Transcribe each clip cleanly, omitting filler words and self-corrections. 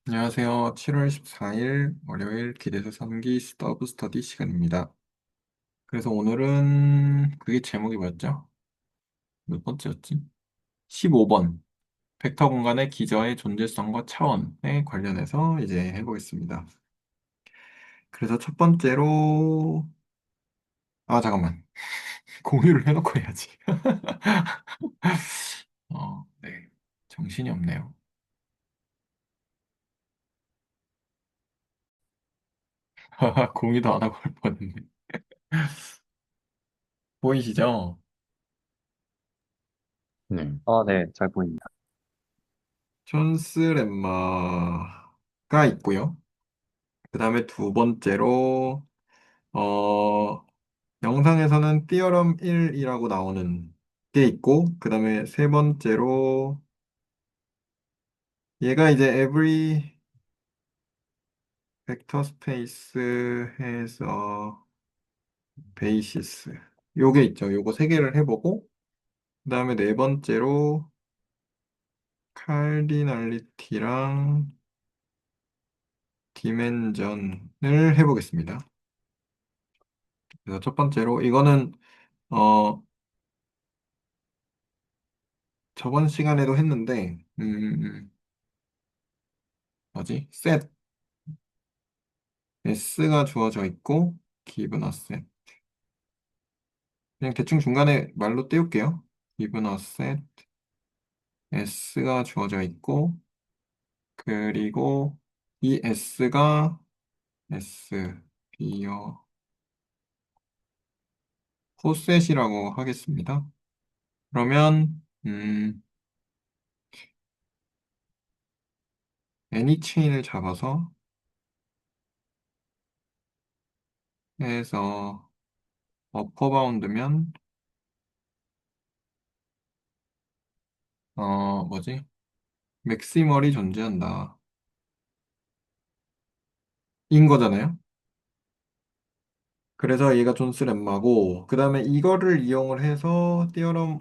안녕하세요. 7월 14일 월요일 기대서 3기 서브 스터디 시간입니다. 그래서 오늘은 그게 제목이 뭐였죠? 몇 번째였지? 15번. 벡터 공간의 기저의 존재성과 차원에 관련해서 이제 해보겠습니다. 그래서 첫 번째로 잠깐만. 공유를 해놓고 해야지. 네. 정신이 없네요. 공유도 안 하고 할 뻔했네. 보이시죠? 네. 네, 잘 보입니다. 존스 lemma가 있고요. 그 다음에 두 번째로, 어, 영상에서는 띠어럼 1이라고 나오는 게 있고, 그 다음에 세 번째로, 얘가 이제 every vector space 해서 basis. 요게 있죠. 요거 세 개를 해보고, 그 다음에 네 번째로, 카디널리티랑 디멘전을 해보겠습니다. 그래서 첫 번째로, 이거는, 어, 저번 시간에도 했는데, 뭐지? set s가 주어져 있고 given a set. 그냥 대충 중간에 말로 띄울게요. given a set s가 주어져 있고 그리고 이 s가 s 비어 포셋이라고 하겠습니다. 그러면 any 체인을 잡아서 해서 어퍼 바운드면 뭐지? 맥시멀이 존재한다. 인 거잖아요. 그래서 얘가 존스 lemma고 그 다음에 이거를 이용을 해서 띠어럼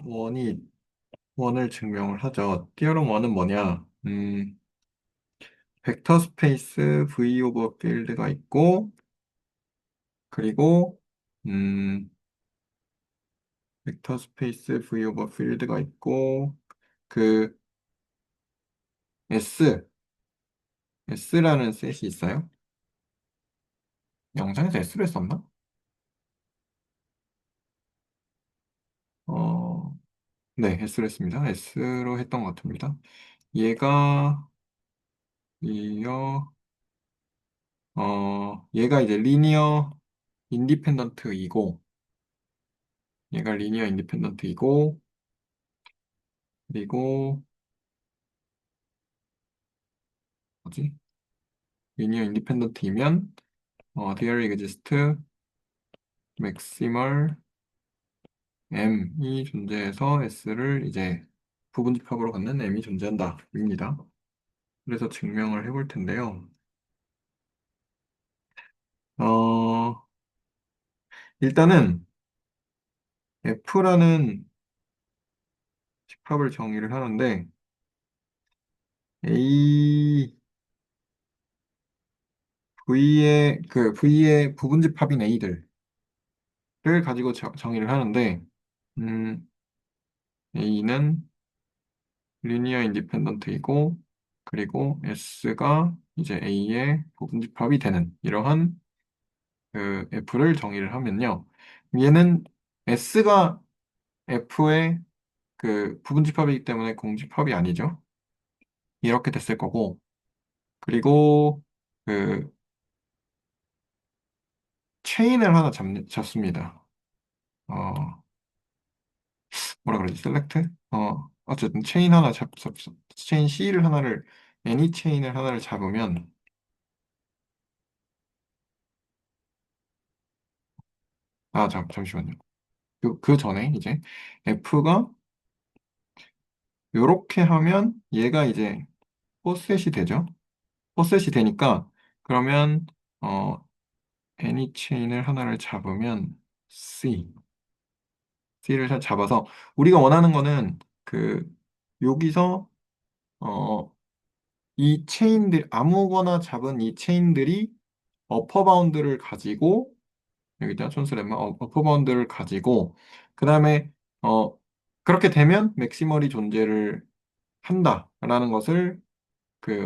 1을 증명을 하죠. 띠어럼 1은 뭐냐? 벡터 스페이스 V 오버 필드가 있고 그리고 음, 벡터 스페이스 V 오버 필드가 있고 그 S라는 셋이 있어요. 영상에서 S를 썼나? 어, 네, S를 했습니다. S로 했던 것 같습니다. 얘가 이어 얘가 이제 인디펜던트이고, 얘가 리니어 인디펜던트이고, 그리고, 뭐지? 리니어 인디펜던트이면, there exists maximal m이 존재해서 s를 이제 부분집합으로 갖는 m이 존재한다. 입니다. 그래서 증명을 해볼 텐데요. 어, 일단은 f라는 집합을 정의를 하는데, a, v의 부분집합인 a들, 를 가지고 정의를 하는데, 음, A는 리니어 인디펜던트이고, 그리고 S가 이제 A의 부분집합이 되는 이러한 그 F를 정의를 하면요. 얘는 S가 F의 그 부분집합이기 때문에 공집합이 아니죠. 이렇게 됐을 거고, 그리고 그 체인을 하나 잡습니다. 어, 뭐라 그러지? 셀렉트? 어쨌든 체인 C를 하나를, 애니 체인을 하나를 잡으면, 잠시만요. 그 전에 이제 F가 요렇게 하면 얘가 이제 포셋이 되죠. 포셋이 되니까, 그러면, 어, 애니 체인을 하나를 잡으면 C를 잡아서, 우리가 원하는 거는 여기서, 어, 이 체인들, 아무거나 잡은 이 체인들이 어퍼 바운드를 가지고, 여기다 촌스 렘마, 어퍼 바운드를 가지고, 그 다음에, 어, 그렇게 되면 맥시멀이 존재를 한다라는 것을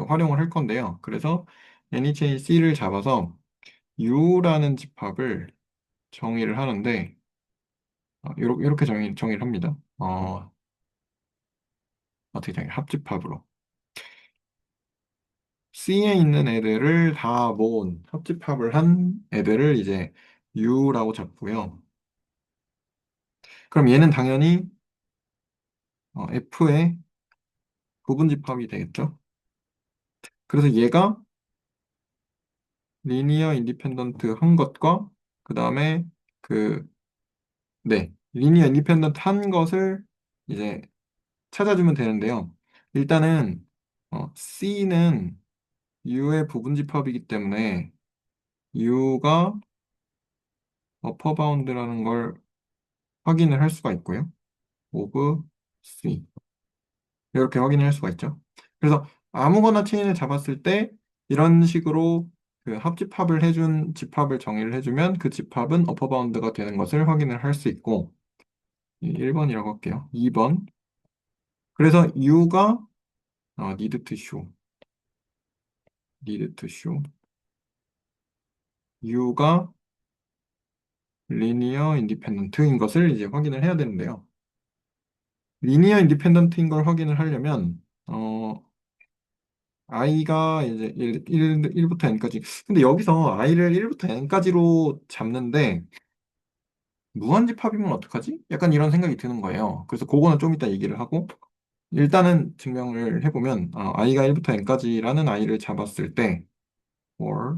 활용을 할 건데요. 그래서 any chain C를 잡아서 U라는 집합을 정의를 하는데, 이렇게 정의를 합니다. 어떻게 정의? 합집합으로. C에 있는 애들을 다 모은 합집합을 한 애들을 이제 U라고 잡고요. 그럼 얘는 당연히 F의 부분집합이 되겠죠. 그래서 얘가 리니어 인디펜던트 한 것과 그 다음에 그, 네, 리니어 인디펜던트 한 것을 이제 찾아주면 되는데요. 일단은 C는 U의 부분집합이기 때문에 U가 어퍼 바운드라는 걸 확인을 할 수가 있고요. 오브 C 이렇게 확인을 할 수가 있죠. 그래서 아무거나 체인을 잡았을 때 이런 식으로 합집합을 해준 집합을 정의를 해주면 그 집합은 어퍼 바운드가 되는 것을 확인을 할 수 있고 1번이라고 할게요. 2번 그래서 U가 need to show need to show U가 리니어 인디펜던트인 것을 이제 확인을 해야 되는데요. 리니어 인디펜던트인 걸 확인을 하려면 i가 이제 1부터 n까지. 근데 여기서 i를 1부터 n까지로 잡는데 무한집합이면 어떡하지? 약간 이런 생각이 드는 거예요. 그래서 그거는 좀 이따 얘기를 하고 일단은 증명을 해보면 i가 1부터 n까지라는 i를 잡았을 때 or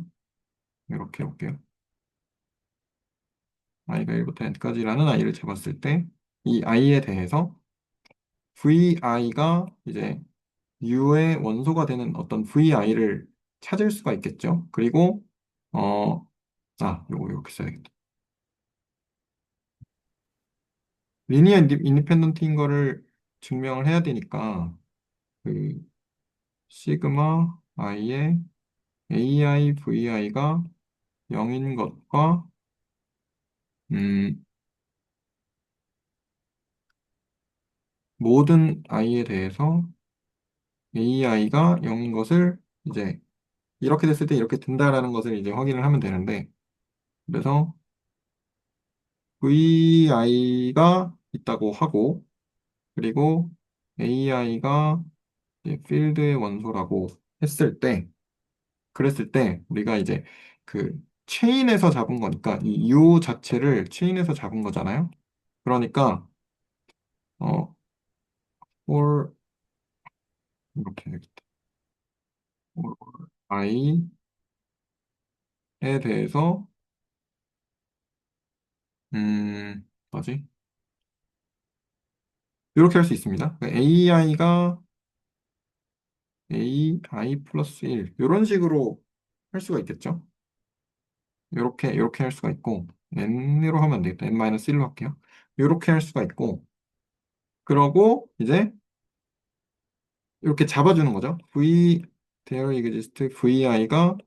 이렇게 해볼게요. i가 1부터 n까지라는 i를 잡았을 때 이 i에 대해서 vi가 이제 u의 원소가 되는 어떤 vi를 찾을 수가 있겠죠. 그리고 어, 요거 이렇게 써야겠다. 리니어 인디펜던트인 거를 증명을 해야 되니까 그 시그마 i의 ai vi가 0인 것과 음, 모든 i에 대해서 ai가 0인 것을 이제 이렇게 됐을 때 이렇게 된다라는 것을 이제 확인을 하면 되는데 그래서 vi가 있다고 하고 그리고 ai가 필드의 원소라고 했을 때 그랬을 때 우리가 이제 그 체인에서 잡은 거니까 이 U 자체를 체인에서 잡은 거잖아요. 그러니까 어 for 이렇게 해야겠다. for i에 대해서 뭐지? 이렇게 할 수 있습니다. AI가 AI 플러스 1 이런 식으로 할 수가 있겠죠. 이렇게 할 수가 있고 n으로 하면 안 되겠다. n-1로 할게요. 이렇게 할 수가 있고 그러고 이제 이렇게 잡아주는 거죠. there exists vi가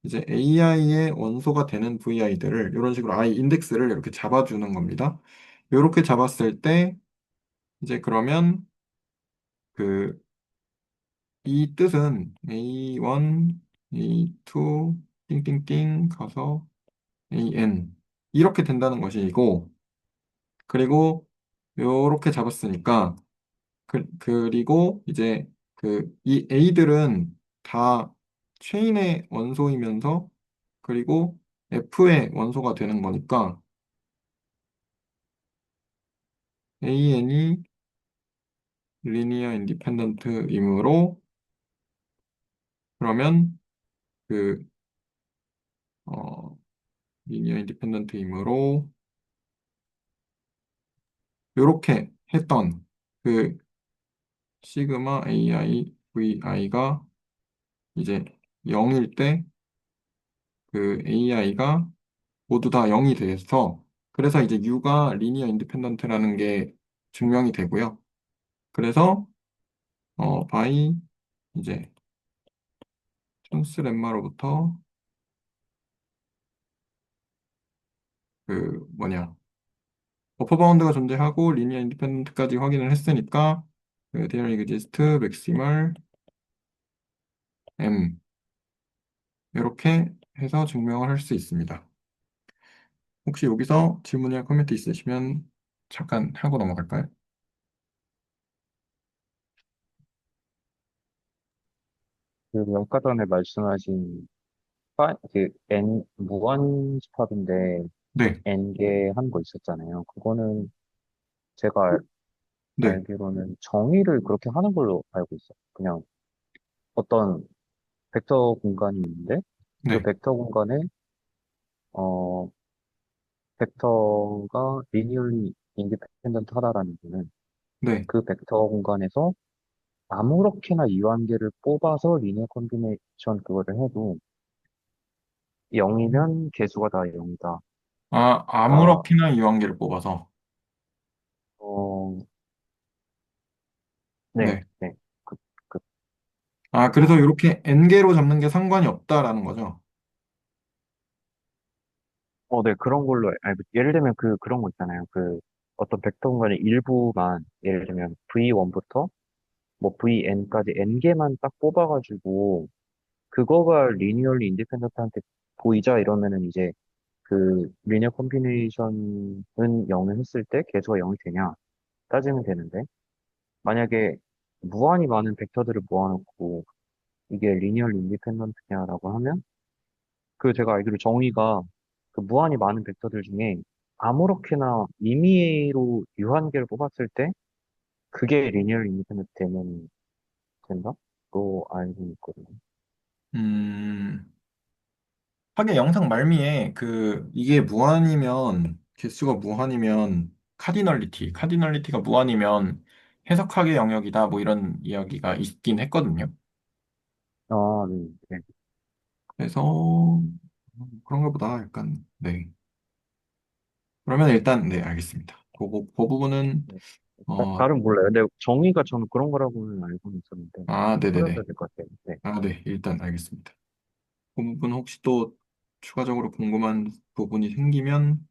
이제 AI의 원소가 되는 vi들을 이런 식으로 i 인덱스를 이렇게 잡아주는 겁니다. 이렇게 잡았을 때 이제 그러면 그 이 뜻은 A1, A2, 띵띵띵 가서 AN 이렇게 된다는 것이고 그리고 이렇게 잡았으니까 그리고 이제 이 A들은 다 체인의 원소이면서 그리고 F의 원소가 되는 거니까 AN이 리니어 인디펜던트이므로 그러면 그 어, 리니어 인디펜던트이므로 이렇게 했던 그 시그마 AI VI가 이제 0일 때 그 AI가 모두 다 0이 돼서 그래서 이제 U가 리니어 인디펜던트라는 게 증명이 되고요. 그래서 by 이제 촌스 렘마로부터 그 뭐냐 버퍼 바운드가 존재하고 리니어 인디펜던트까지 확인을 했으니까 그 데어 이그지스트 맥시멀 M 이렇게 해서 증명을 할 수 있습니다. 혹시 여기서 질문이나 코멘트 있으시면 잠깐 하고 넘어갈까요? 그 아까 전에 말씀하신 무한 집합인데 네, n개 한 거 있었잖아요. 그거는 제가 네, 알기로는 정의를 그렇게 하는 걸로 알고 있어요. 그냥 어떤 벡터 공간이 있는데 그 네, 벡터 공간에 어 벡터가 리니어리 인디펜던트 하다라는 거는 네. 그 벡터 공간에서 아무렇게나 이완계를 뽑아서 리니어 콤비네이션 그거를 해도 0이면 개수가 다 0이다. 아, 그러니까 아무렇게나 이완계를 뽑아서. 어, 네, 네. 네. 그, 그, 아, 그래서 아, 이렇게 n개로 잡는 게 상관이 없다라는 거죠. 네, 그런 걸로 알고, 예를 들면 그런 거 있잖아요. 어떤 벡터 공간의 일부만, 예를 들면 V1부터 뭐 VN까지 N개만 딱 뽑아가지고, 그거가 리니얼리 인디펜던트한테 보이자 이러면은 이제 그 리니어 콤비네이션은 0을 했을 때 개수가 0이 되냐 따지면 되는데, 만약에 무한히 많은 벡터들을 모아놓고 이게 리니얼 인디펜던트냐라고 하면 그 제가 알기로 정의가 그 무한히 많은 벡터들 중에 아무렇게나 임의로 유한계를 뽑았을 때 그게 리니얼 인디펜던트 되면 된다? 또 알고 있거든요. 음, 하긴 영상 말미에 이게 무한이면, 개수가 무한이면, 카디널리티가 무한이면 해석하기의 영역이다, 뭐 이런 이야기가 있긴 했거든요. 아, 네, 네. 그래서, 그런가 보다, 약간, 네. 그러면 일단, 네, 알겠습니다. 그 부분은, 네. 어, 다른 몰라요. 근데 정의가 저는 그런 거라고는 알고는 있었는데 아, 풀어줘야 네네네. 될 것 같아요. 네. 아, 네, 일단 알겠습니다. 그 부분 혹시 또 추가적으로 궁금한 부분이 생기면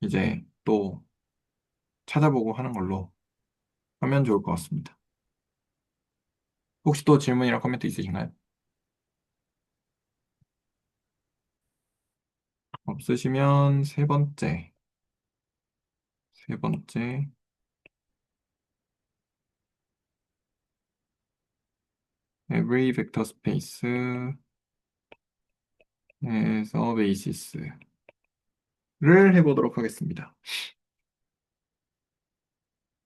이제 또 찾아보고 하는 걸로 하면 좋을 것 같습니다. 혹시 또 질문이나 코멘트 있으신가요? 없으시면 세 번째, every vector space에서 베이시스를 해보도록 하겠습니다.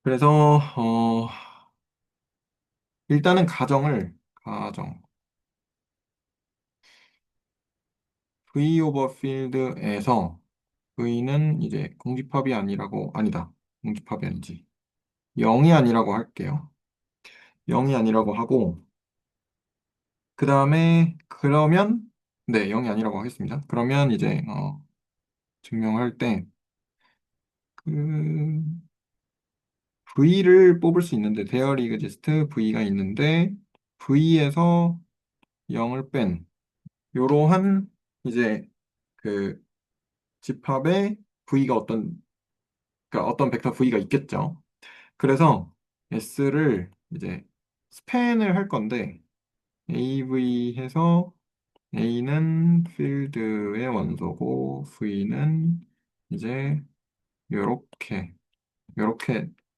그래서 일단은 가정 V 오버 필드에서 V는 이제 공집합이 아니다. 공집합이 아니지. 0이 아니라고 할게요. 0이 아니라고 하고, 그 다음에, 네, 0이 아니라고 하겠습니다. 그러면 이제, 증명할 때, 그, V를 뽑을 수 있는데, 대열 이그지스트 V가 있는데, V에서 0을 뺀, 요러한, 이제, 그, 집합에 V가 그러니까 어떤 벡터 V가 있겠죠. 그래서 S를 이제 스팬을 할 건데, AV 해서 A는 필드의 원소고 V는 이제 요렇게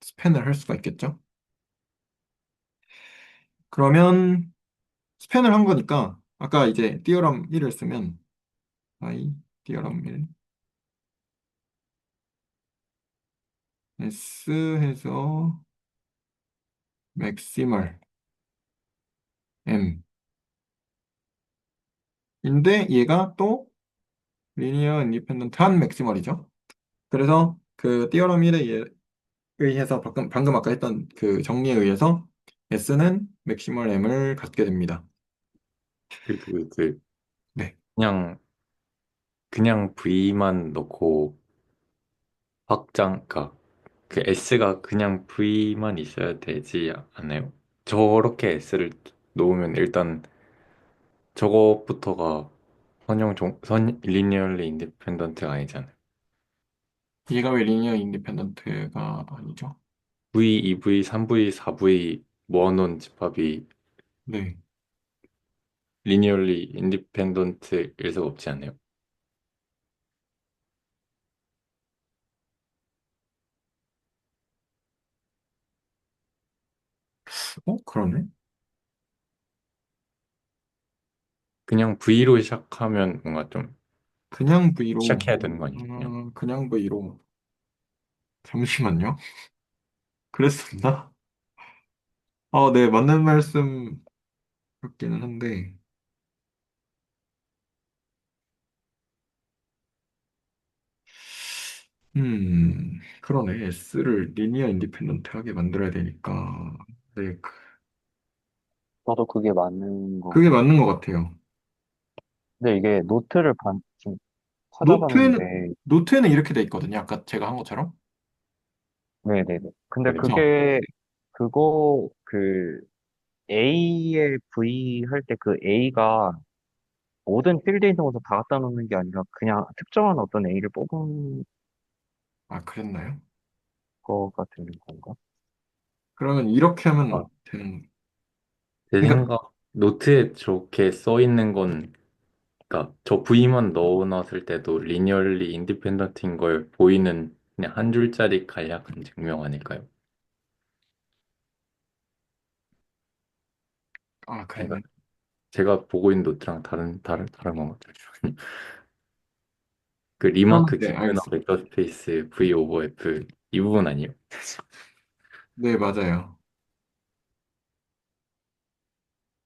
스팬을 할 수가 있겠죠. 그러면 스팬을 한 거니까 아까 이제 띠어럼 1을 쓰면 I 띠어럼 1 S 해서 맥시멀 M 인데 얘가 또 리니어 인디펜던트한 맥시멀이죠. 그래서 그 띠어럼 1에 의해서 방금 아까 했던 그 정리에 의해서 S는 맥시멀 M을 갖게 됩니다. 네. 그냥 그냥 V만 넣고 그러니까 그 S가 그냥 V만 있어야 되지 않나요? 저렇게 S를 놓으면 일단 저것부터가 리니얼리 인디펜던트가 아니잖아요. 얘가 왜 리니어 인디펜던트가 아니죠? V, 2V, 3V, 4V 모아놓은 집합이 네. 리니얼리 인디펜던트일 수가 없지 않나요? 그러네. 그냥 V로 시작하면 뭔가 좀 그냥 V로, 시작해야 되는 거 아니에요? 그냥 그냥 V로. 잠시만요. 그랬었나? 네, 맞는 말씀 같기는 한데, 그러네. S를 리니어 인디펜던트하게 만들어야 되니까. 네, 저도 그게 맞는 거. 그게 맞는 것 같아요. 근데 이게 지금 노트에는, 찾아봤는데, 노트에는 이렇게 돼 있거든요. 아까 제가 한 것처럼. 네네네. 근데 그렇죠? A에 V 할 때 그 A가 모든 필드에 있는 것을 다 갖다 놓는 게 아니라 그냥 특정한 어떤 A를 뽑은 아, 그랬나요? 거가 되는 건가? 그러면 이렇게 아, 하면 되는, 제 그러니까, 생각 노트에 저렇게 써 있는 건 그러니까 저 V만 넣어놨을 때도 리니얼리 인디펜던트인 걸 보이는 그냥 한 줄짜리 간략한 증명 아닐까요? 아, 아니, 그랬나요? 그러니까 제가 보고 있는 노트랑 다른 건 같아요. 그 리마크 네, 기브나 알겠습니다. 벡터 스페이스 V 오버 F 이 부분 아니에요? 네, 맞아요.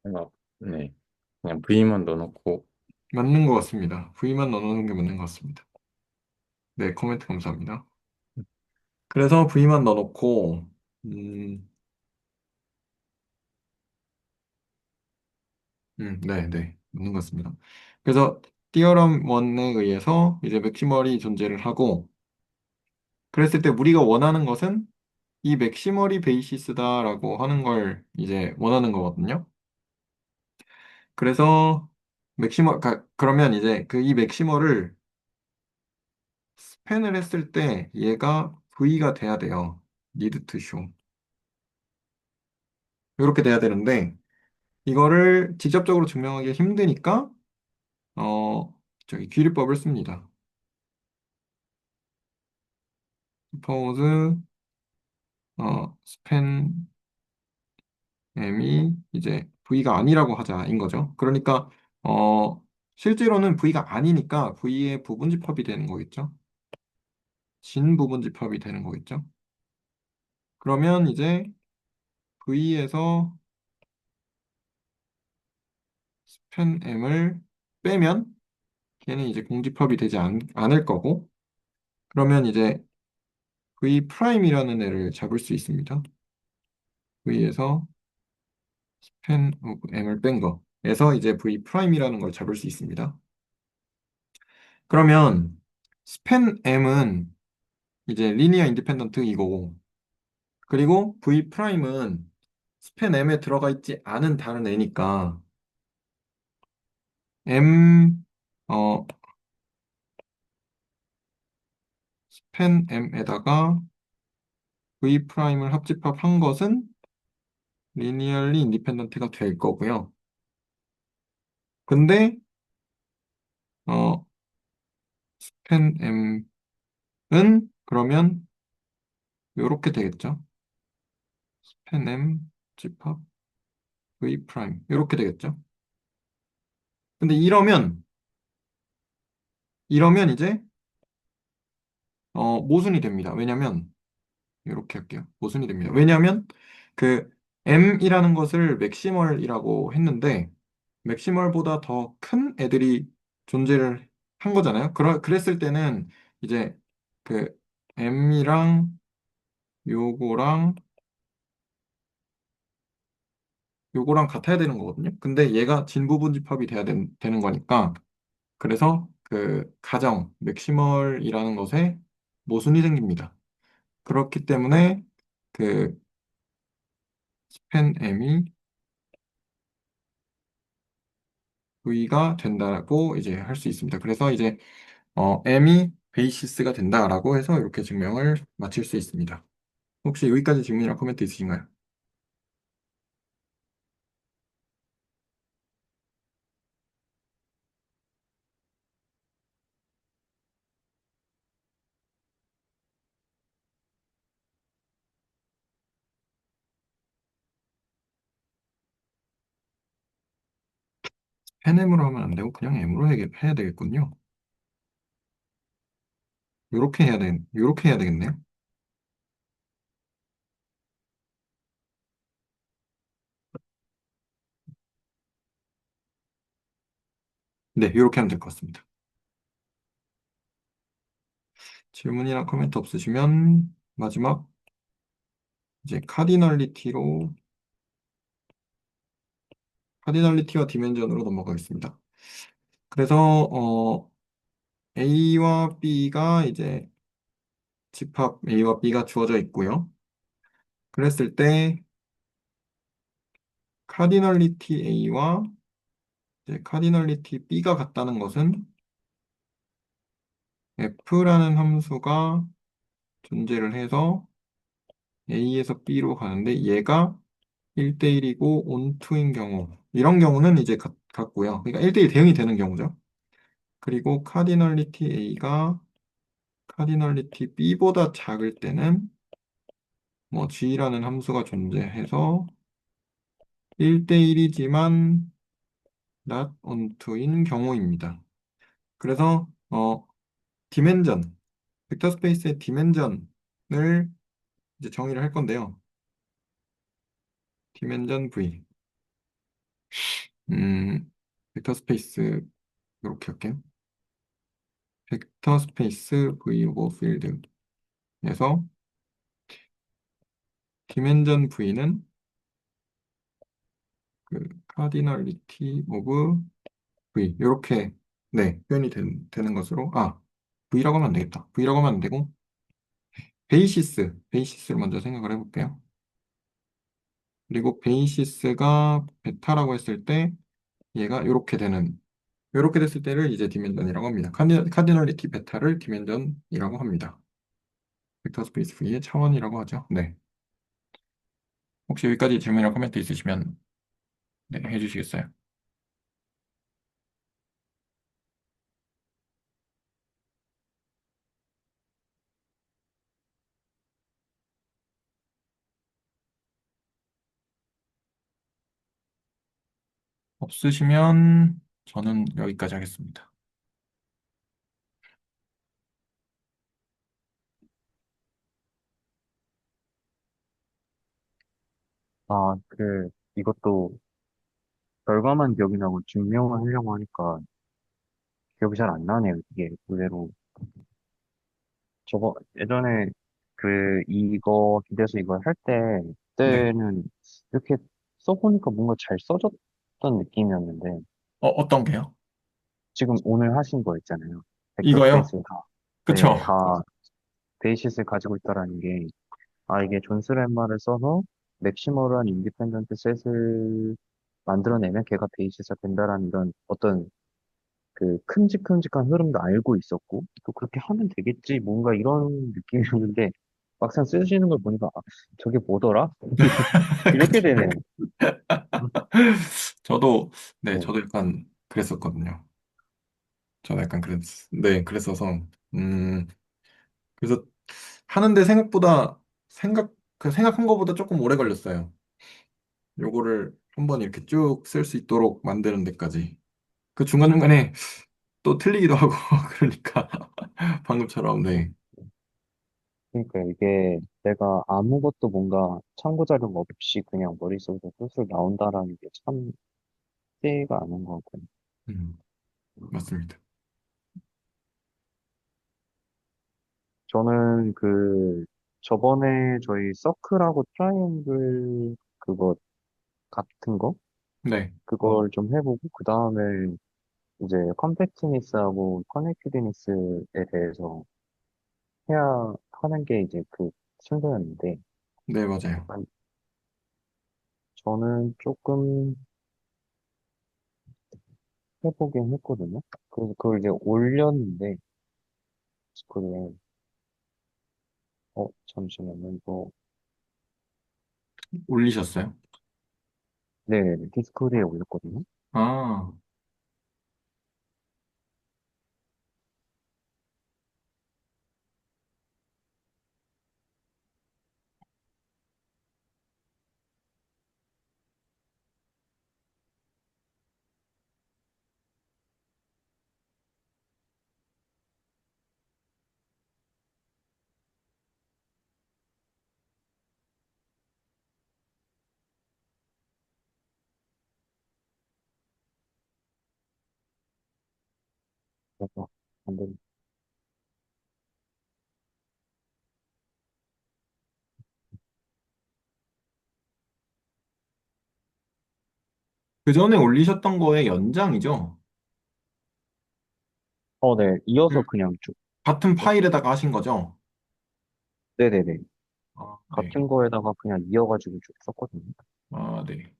뭔가 네 그냥 V만 넣어놓고 맞는 것 같습니다. V만 넣어놓는 게 맞는 것 같습니다. 네, 코멘트 감사합니다. 그래서 V만 넣어놓고, 음, 네, 네, 맞는 것 같습니다. 그래서 띠어럼 1에 의해서 이제 맥시멀이 존재를 하고, 그랬을 때 우리가 원하는 것은 이 맥시멀이 베이시스다라고 하는 걸 이제 원하는 거거든요. 그래서 그러면 이제 그 이 맥시멀을 스팬을 했을 때 얘가 V가 돼야 돼요. need to show. 이렇게 돼야 되는데, 이거를 직접적으로 증명하기 힘드니까, 어, 귀리법을 씁니다. suppose, span m이 이제 V가 아니라고 하자인 거죠. 그러니까, 실제로는 V가 아니니까 V의 부분집합이 되는 거겠죠. 진 부분집합이 되는 거겠죠. 그러면 이제 V에서 span m을 빼면 걔는 이제 공집합이 되지 않을 거고, 그러면 이제 V 프라임이라는 애를 잡을 수 있습니다. V에서 span of m을 뺀 거에서 이제 V 프라임이라는 걸 잡을 수 있습니다. 그러면 span m은 이제 리니어 인디펜던트 이거고, 그리고 V 프라임은 span m에 들어가 있지 않은 다른 애니까 m span m에다가 V 프라임을 합집합한 것은 리니얼리 인디펜던트가 될 거고요. 근데 어 span m은 그러면 이렇게 되겠죠. span m 집합 V 프라임 이렇게 되겠죠. 근데 이러면 이제 모순이 됩니다. 왜냐면 이렇게 할게요. 모순이 됩니다. 왜냐면 그 m이라는 것을 맥시멀이라고 했는데 맥시멀보다 더 큰 애들이 존재를 한 거잖아요. 그랬을 때는 이제 그 m이랑 요거랑 요거랑 같아야 되는 거거든요. 근데 얘가 진부분 집합이 돼야 되는 거니까 그래서 그 가정 맥시멀이라는 것에 모순이 생깁니다. 그렇기 때문에 그 스팬 m이 V가 된다고 이제 할 수 있습니다. 그래서 이제 M이 베이시스가 된다라고 해서 이렇게 증명을 마칠 수 있습니다. 혹시 여기까지 질문이나 코멘트 있으신가요? 펜엠으로 하면 안 되고 그냥 M으로 해야 되겠군요. 요렇게 해야 되겠네요. 네, 요렇게 하면 될 것 같습니다. 질문이나 코멘트 없으시면 마지막 이제 카디널리티와 디멘전으로 넘어가겠습니다. 그래서 A와 B가 이제 집합 A와 B가 주어져 있고요. 그랬을 때 카디널리티 A와 이제 카디널리티 B가 같다는 것은 F라는 함수가 존재를 해서 A에서 B로 가는데 얘가 1대1이고 온투인 경우 이런 경우는 이제 같고요. 그러니까 1대1 대응이 되는 경우죠. 그리고 카디널리티 A가 카디널리티 B보다 작을 때는 뭐 G라는 함수가 존재해서 1대1이지만 not onto인 경우입니다. 그래서 디멘전, 벡터 스페이스의 디멘전을 이제 정의를 할 건데요. 디멘전 V. 벡터 스페이스 이렇게 할게요. 벡터 스페이스 V 오브 필드에서 디멘전 V는 그 카디널리티 오브 V 이렇게 네 표현이 되는 것으로 V라고 하면 안 되겠다. V라고 하면 안 되고 베이시스를 먼저 생각을 해볼게요. 그리고 베이시스가 베타라고 했을 때 얘가 이렇게 됐을 때를 이제 디멘전이라고 합니다. 카디널리티 베타를 디멘전이라고 합니다. 벡터 스페이스 V의 차원이라고 하죠. 네. 혹시 여기까지 질문이나 코멘트 있으시면 네, 해주시겠어요? 없으시면 저는 여기까지 하겠습니다. 이것도 결과만 기억이 나고 증명을 하려고 하니까 기억이 잘 안 나네요. 이게 의외로. 저거, 예전에 이거 기대서 이걸 할 때, 네. 그때는 이렇게 써보니까 뭔가 잘 써졌던 느낌이었는데, 어떤 게요? 지금 오늘 하신 거 있잖아요. 벡터 이거요? 스페이스 다, 네, 그쵸? 다 베이시스를 가지고 있다라는 게, 이게 존스 lem마를 써서 맥시멀한 인디펜던트 셋을 만들어내면 걔가 베이시스가 된다라는 이런 어떤 큼직큼직한 흐름도 알고 있었고, 또 그렇게 하면 되겠지, 뭔가 이런 느낌이었는데, 막상 쓰시는 걸 보니까, 저게 뭐더라? 이렇게 그쵸? 되네요. 저도, 네, 네. 저도 약간 그랬었거든요. 저도 약간 네, 그랬어서, 음, 그래서 하는데 생각한 것보다 조금 오래 걸렸어요. 요거를 한번 이렇게 쭉 쓸 수 있도록 만드는 데까지. 그 중간중간에 또 틀리기도 하고, 그러니까, 방금처럼, 네. 그러니까 이게 내가 아무것도 뭔가 참고 자료가 없이 그냥 머릿속에서 술술 나온다라는 게 참 쉽지가 않은 것 같아요. 음, 맞습니다. 저는 저번에 저희 서클하고 트라이앵글 그거 같은 거? 네, 그걸 좀 해보고, 그 다음에 이제 컴팩트니스하고 커넥티드니스에 대해서 해야 하는 게 이제 순서였는데, 네, 맞아요. 약간 저는 조금 해보긴 했거든요. 그래서 그걸 이제 올렸는데, 디스코드에, 잠시만요. 올리셨어요? 네네네. 디스코드에 올렸거든요. 아, 그래서, 안 돼. 그 전에 올리셨던 거의 연장이죠? 네. 이어서 그 그냥 쭉. 같은 네. 파일에다가 하신 거죠? 네네네. 아, 네. 같은 거에다가 그냥 이어가지고 쭉 썼거든요. 아, 네.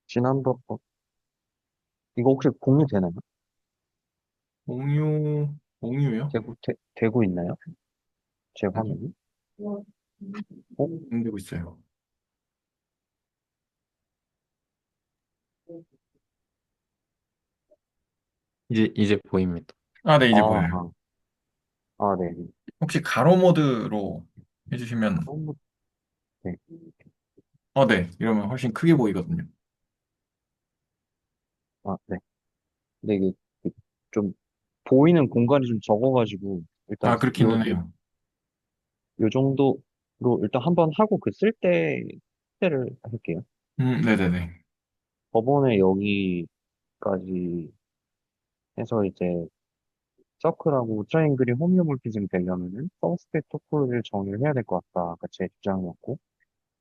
지난번, 이거 혹시 공유 되나요? 공유요? 되고 있나요? 제 아니, 화면이? 어? 안 되고 있어요. 이제 보입니다. 아, 네, 아, 이제 보여요. 네. 혹시 가로 모드로 해주시면, 그런 거, 네. 네. 이러면 훨씬 크게 보이거든요. 네. 근데 이게 좀 보이는 공간이 좀 적어가지고 일단 아, 그렇기는 해요. 요 정도로 일단 한번 하고 그 쓸 때를 할게요. 네네네. 저번에 여기까지 해서 이제 서클하고 트라이앵글이 홈리몰피즘이 되려면은 서브스페이스 토포로지를 정의를 해야 될 것 같다가 제 주장이었고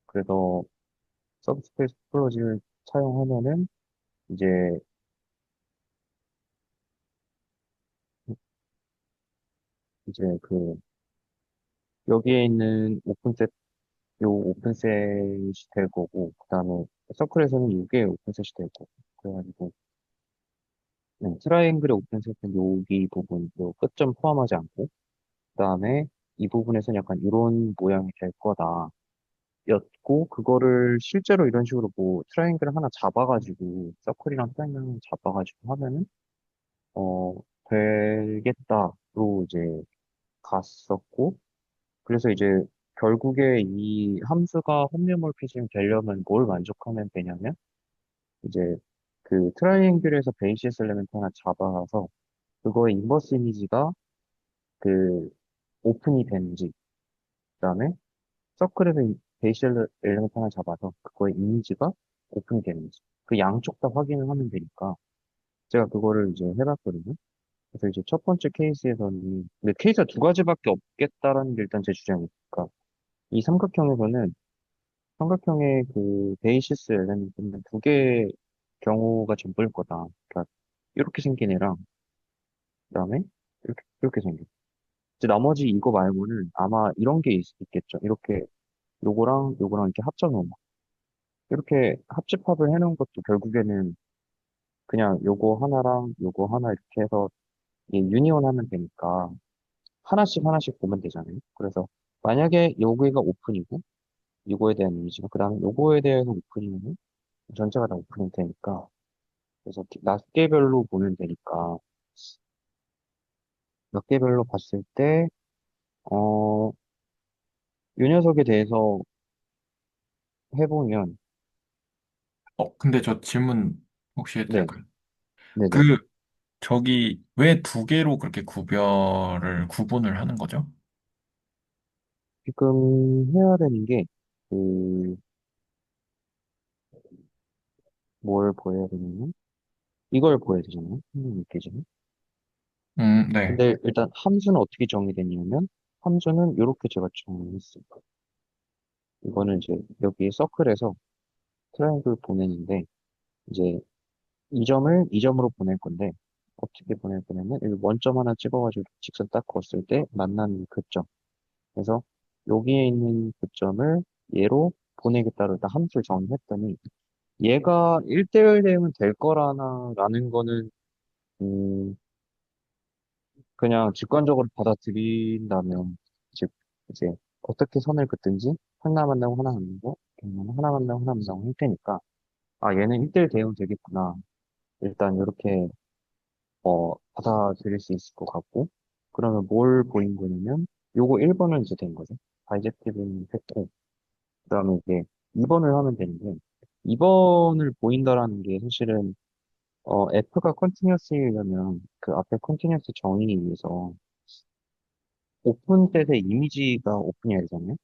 그래서 서브스페이스 토포로지를 사용하면은 이제 그 여기에 있는 오픈셋이 될 거고 그다음에 서클에서는 이게 오픈셋이 될 거고 그래가지고 네, 트라이앵글의 오픈셋은 여기 부분, 요 끝점 포함하지 않고, 그 다음에 이 부분에서는 약간 이런 모양이 될 거다. 였고, 그거를 실제로 이런 식으로 뭐 트라이앵글 하나 잡아가지고, 서클이랑 트라이앵글 하나 잡아가지고 하면은, 어, 되겠다로 이제 갔었고, 그래서 이제 결국에 이 함수가 홈리몰피즘이 되려면 뭘 만족하면 되냐면, 이제 그 트라이앵글에서 베이시스 엘리멘트 하나 잡아서, 그거의 인버스 이미지가 그 오픈이 되는지, 그다음에 서클에서 베이시얼 엘리먼트 하나 잡아서 그거의 이미지가 오픈이 되는지, 그 양쪽 다 확인을 하면 되니까 제가 그거를 이제 해봤거든요. 그래서 이제 첫 번째 케이스에서는 근데 케이스가 두 가지밖에 없겠다라는 게 일단 제 주장이니까 이 삼각형에서는 삼각형의 그 베이시스 엘리먼트는 두 개의 경우가 전부일 거다. 그러니까 이렇게 생긴 애랑 그다음에 이렇게 생긴. 이제 나머지 이거 말고는 아마 이런 게 있겠죠. 이렇게 요거랑 이렇게 합쳐놓은 거. 이렇게 합집합을 해놓은 것도 결국에는 그냥 요거 하나랑 요거 하나 이렇게 해서 유니온 하면 되니까 하나씩 하나씩 보면 되잖아요. 그래서 만약에 요거가 오픈이고 요거에 대한 이미지가 그 다음에 요거에 대해서 오픈이면 전체가 다 오픈이 되니까 그래서 낱 개별로 보면 되니까 몇 개별로 봤을 때 요 녀석에 대해서 해보면 근데 저 질문 혹시 해도 네, 될까요? 네네. 그, 저기, 왜 두 개로 그렇게 구분을 하는 거죠? 지금 해야 되는 게 그 뭘 보여야 되냐면 이걸 보여야 되잖아요. 느끼지만. 네. 근데 일단 함수는 어떻게 정의되냐면 함수는 이렇게 제가 정의했어요. 이거는 이제 여기 서클에서 트라이앵글 보내는데 이제 이 점을 이 점으로 보낼 건데 어떻게 보낼 거냐면 여기 원점 하나 찍어가지고 직선 딱 그었을 때 만나는 그 점. 그래서 여기에 있는 그 점을 얘로 보내겠다로 일단 함수를 정의했더니 얘가 1대1 되면 될 거라는 거는, 음, 그냥 직관적으로 받아들인다면, 즉, 이제, 어떻게 선을 긋든지, 하나 만나고 하나 만나고, 아니면 하나 만나고 하나 만나고 할 테니까, 아, 얘는 1대1 대응 되겠구나. 일단, 이렇게, 받아들일 수 있을 것 같고, 그러면 뭘 보인 거냐면, 요거 1번은 이제 된 거죠. 바이젝티브는 했고, 그 다음에 이제 2번을 하면 되는데, 2번을 보인다라는 게 사실은, F가 컨티뉴어스이려면 그 앞에 컨티뉴어스 정의에 의해서 오픈셋의 이미지가 오픈이어야 되잖아요.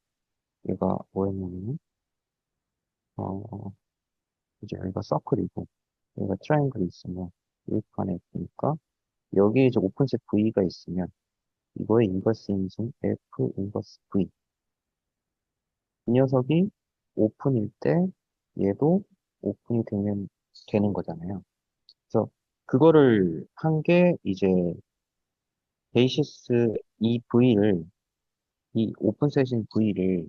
얘가 뭐였냐면은, 어, 이제 여기가 서클이고, 여기가 트라이앵글이 있으면, 여기 칸에 있으니까, 여기에 이제 오픈셋 V가 있으면, 이거의 인버스 이미지는 F 인버스 V. 이 녀석이 오픈일 때, 얘도 오픈이 되는 거잖아요. 그래서 그거를 한 게 이제 베이시스 이 V를, 이 오픈셋인 V를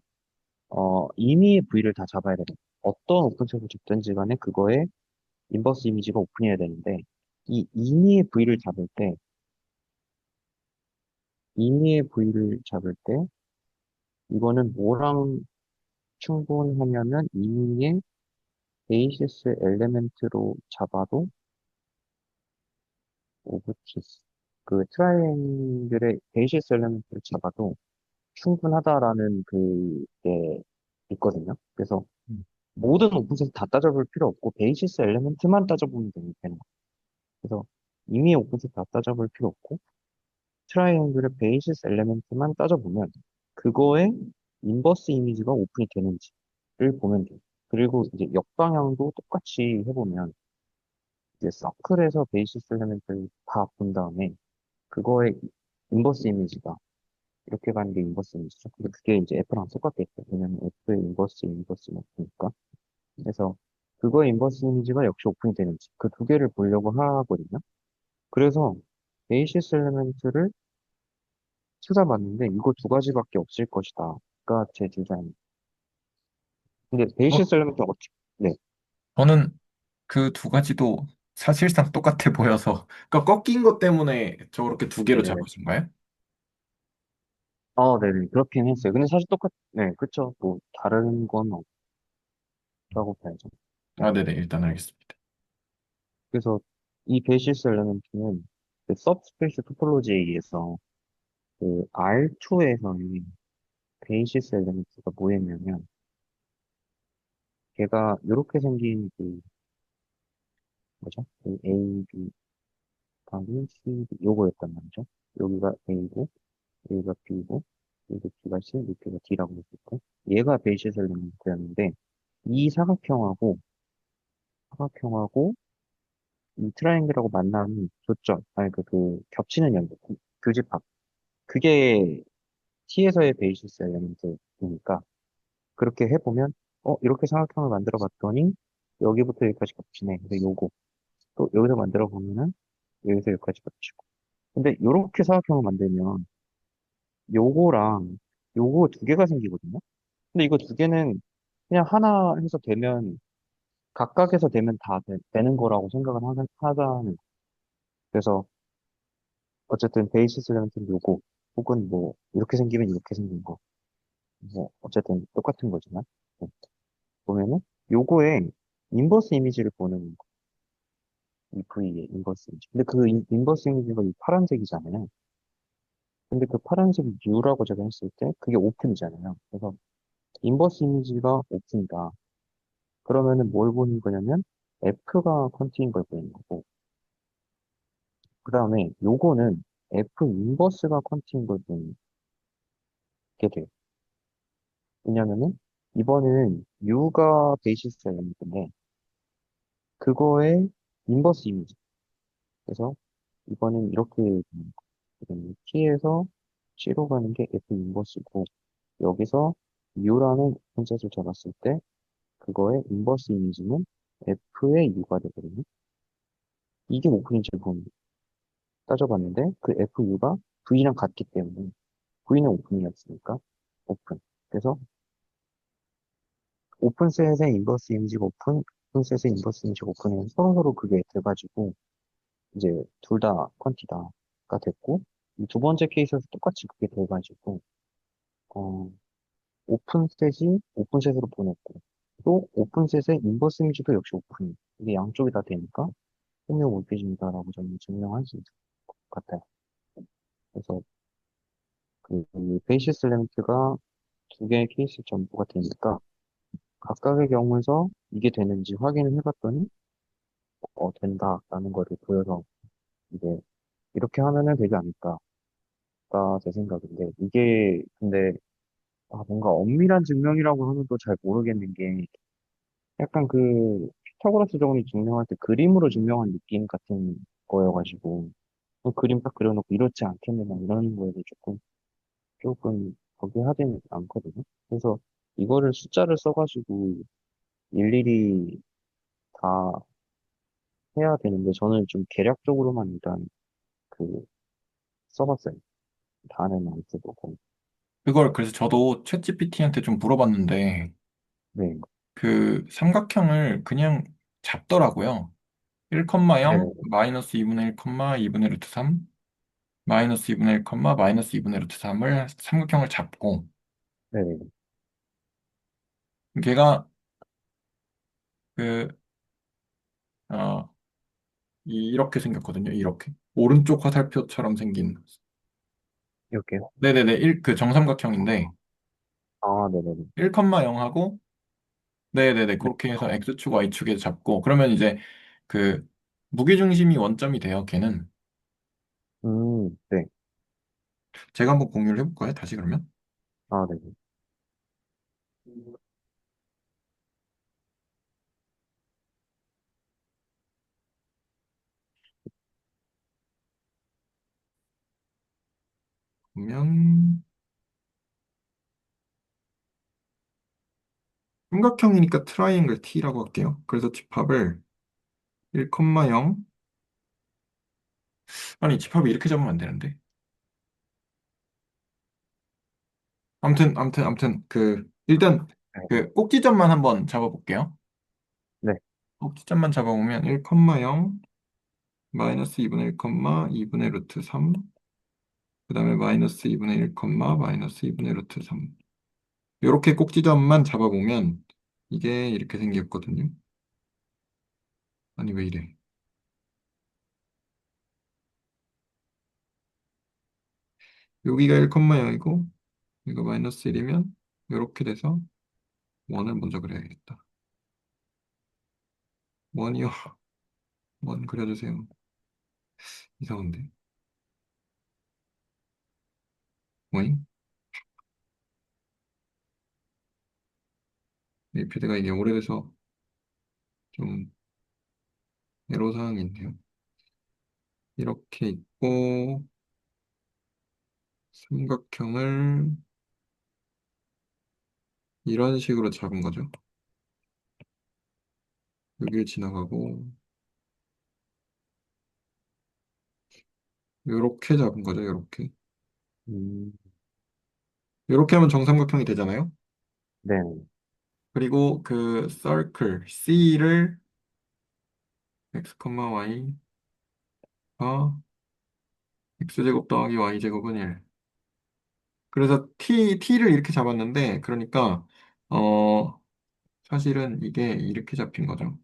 임의의 V를 다 잡아야 돼요. 어떤 오픈셋을 잡든지 간에 그거에 인버스 이미지가 오픈해야 되는데, 이 임의의 V를 잡을 때, 임의의 V를 잡을 때, 이거는 뭐랑 충분하냐면, 임의의 베이시스 엘레멘트로 잡아도, 오브티스, 그 트라이앵글의 베이시스 엘레멘트를 잡아도 충분하다라는 그게 있거든요. 그래서 음. 모든 오픈셋 다 따져볼 필요 없고, 베이시스 엘레멘트만 따져보면 되는 거예요. 그래서 이미 오픈셋 다 따져볼 필요 없고 트라이앵글의 베이시스 엘레멘트만 따져보면 그거의 인버스 이미지가 오픈이 되는지를 보면 돼요. 그리고 이제 역방향도 똑같이 해보면 이제 서클에서 베이시스 엘레멘트를 다 본 다음에 그거의 인버스 이미지가 이렇게 가는 게 인버스 이미지죠. 근데 그게 이제 F랑 똑같겠죠. 왜냐면 F의 인버스가 없으니까. 그래서 그거의 인버스 이미지가 역시 오픈이 되는지 그 두 개를 보려고 하거든요. 그래서 베이시스 엘리멘트를 찾아봤는데 이거 두 가지밖에 없을 것이다가 제 주장입니다. 근데 어, 베이시스 엘리멘트 어떻게? 네, 저는 그 두 가지도 사실상 똑같아 보여서, 그러니까 꺾인 것 때문에 저렇게 두 개로 네네네. 잡으신가요? 네네. 그렇긴 했어요. 근데 사실 네, 그쵸. 뭐 다른 건 없다고 봐야죠. 아, 네네, 일단 알겠습니다. 그래서 이 베이시스 엘리멘트는 그 서브스페이스 토폴로지에 의해서 그 R2에서는 베이시스 엘리멘트가 뭐였냐면 걔가 이렇게 생긴 그 뭐죠? 그 A, B, 곱하기 C, D 요거였단 말이죠. 여기가 A고 여기가 B고 여기 B가 C, 여기가 D라고 했을 때 얘가 베이시스 엘리멘트였는데 이 사각형하고 이 트라이앵글하고 만나는 교점 아니 그 겹치는 연도 교집합 그게 T에서의 베이시스 엘리멘트이니까 그렇게 해보면 이렇게 삼각형을 만들어 봤더니 여기부터 여기까지 겹치네. 그래서 요거 또 여기서 만들어 보면은 여기서 여기까지 겹치고. 근데 요렇게 사각형을 만들면 요거랑 요거 두 개가 생기거든요. 근데 이거 두 개는 그냥 하나 해서 되면 각각에서 되면 다 되는 거라고 생각을 하자는 거예요. 그래서 어쨌든 베이시스 엘리멘트는 요거 혹은 뭐 이렇게 생기면 이렇게 생긴 거. 뭐 어쨌든 똑같은 거지만 네. 보면은 요거에 인버스 이미지를 보는 이 V의 인버스 이미지. 근데 그 인버스 이미지가 이 파란색이잖아요. 근데 그 파란색 U라고 제가 했을 때 그게 오픈이잖아요. 그래서 인버스 이미지가 오픈이다. 그러면은 뭘 보는 거냐면 F가 컨티인 걸 보이는 거고 그 다음에 요거는 F 인버스가 컨티인 걸 보이게 돼요. 왜냐면은 이번에는 U가 베이시스 엘리멘트인데 그거의 인버스 이미지. 그래서 이번엔 이렇게 T에서 C로 가는 게 F 인버스고 여기서 U라는 콘셋을 잡았을 때 그거의 인버스 이미지는 F의 U가 되거든요. 이게 오픈인지를 보는 따져봤는데 그 FU가 V랑 같기 때문에 V는 오픈이었으니까 오픈. 그래서 오픈셋의 인버스 이미지가 오픈, 오픈셋에 인버스 이미지 오픈에 서로서로 그게 돼가지고, 이제 둘 다 퀀티다가 됐고, 이 두 번째 케이스에서 똑같이 그게 돼가지고, 어, 오픈셋이 오픈셋으로 보냈고, 또 오픈셋의 인버스 이미지도 역시 오픈. 이게 양쪽이 다 되니까, 혼용 몰피즘이다라고 저는 증명할 수 있을 것 같아요. 그래서 그 베이시스 램프가 두 개의 케이스 전부가 되니까, 각각의 경우에서 이게 되는지 확인을 해봤더니, 된다라는 거를 보여서, 이제 이렇게 하면은 되지 않을까가 제 생각인데, 이게 근데 뭔가 엄밀한 증명이라고 하면 또 잘 모르겠는 게, 약간 그 피타고라스적으로 증명할 때 그림으로 증명한 느낌 같은 거여가지고, 그림 딱 그려놓고 이렇지 않겠느냐 이러는 거에도 조금 거기 하진 않거든요. 그래서 이거를 숫자를 써가지고 일일이 다 해야 되는데, 저는 좀 계략적으로만 일단 그 써봤어요. 다는 안 써보고. 그걸 그래서 저도 챗GPT한테 좀 물어봤는데 네, 그 삼각형을 그냥 잡더라고요. 1,0 네네, 마이너스 2분의 1, 2분의 루트 3 마이너스 2분의 1, 마이너스 2분의 루트 3을 삼각형을 잡고 네네, 걔가 그 어, 이렇게 생겼거든요. 이렇게 오른쪽 화살표처럼 생긴 이렇게요? 네네네 그 정삼각형인데 네네네. 1,0하고 네네네 네. 그렇게 해서 x축 y축에 잡고 그러면 이제 그 무게중심이 원점이 돼요. 걔는 네. 제가 한번 공유를 해볼까요? 다시 그러면 네네. 보면 삼각형이니까 트라이앵글 T라고 할게요. 그래서 집합을 1,0 아니 집합이 이렇게 잡으면 안 되는데 아무튼 그 일단 네. 그 꼭지점만 한번 잡아볼게요. 네. 꼭지점만 잡아보면 1,0 마이너스 2분의 1, 2분의 루트 3 그 다음에 마이너스 2분의 1, 마이너스 2분의 루트 3 이렇게 꼭지점만 잡아보면 이게 이렇게 생겼거든요. 아니 왜 이래? 여기가 1,0이고 이거 마이너스 1이면 이렇게 돼서 원을 먼저 그려야겠다. 원이요. 원 그려주세요. 이상한데. 원이? 이 패드가 이게 오래돼서 좀 애로사항이 있네요. 이렇게 있고 삼각형을 이런 식으로 잡은 거죠. 여기를 지나가고 이렇게 잡은 거죠. 이렇게. 음, 이렇게 하면 정삼각형이 되잖아요. 네. 그리고 그 circle C를 x, y가 x제곱 더하기 y제곱은 1. 그래서 t를 이렇게 잡았는데 그러니까 어 사실은 이게 이렇게 잡힌 거죠.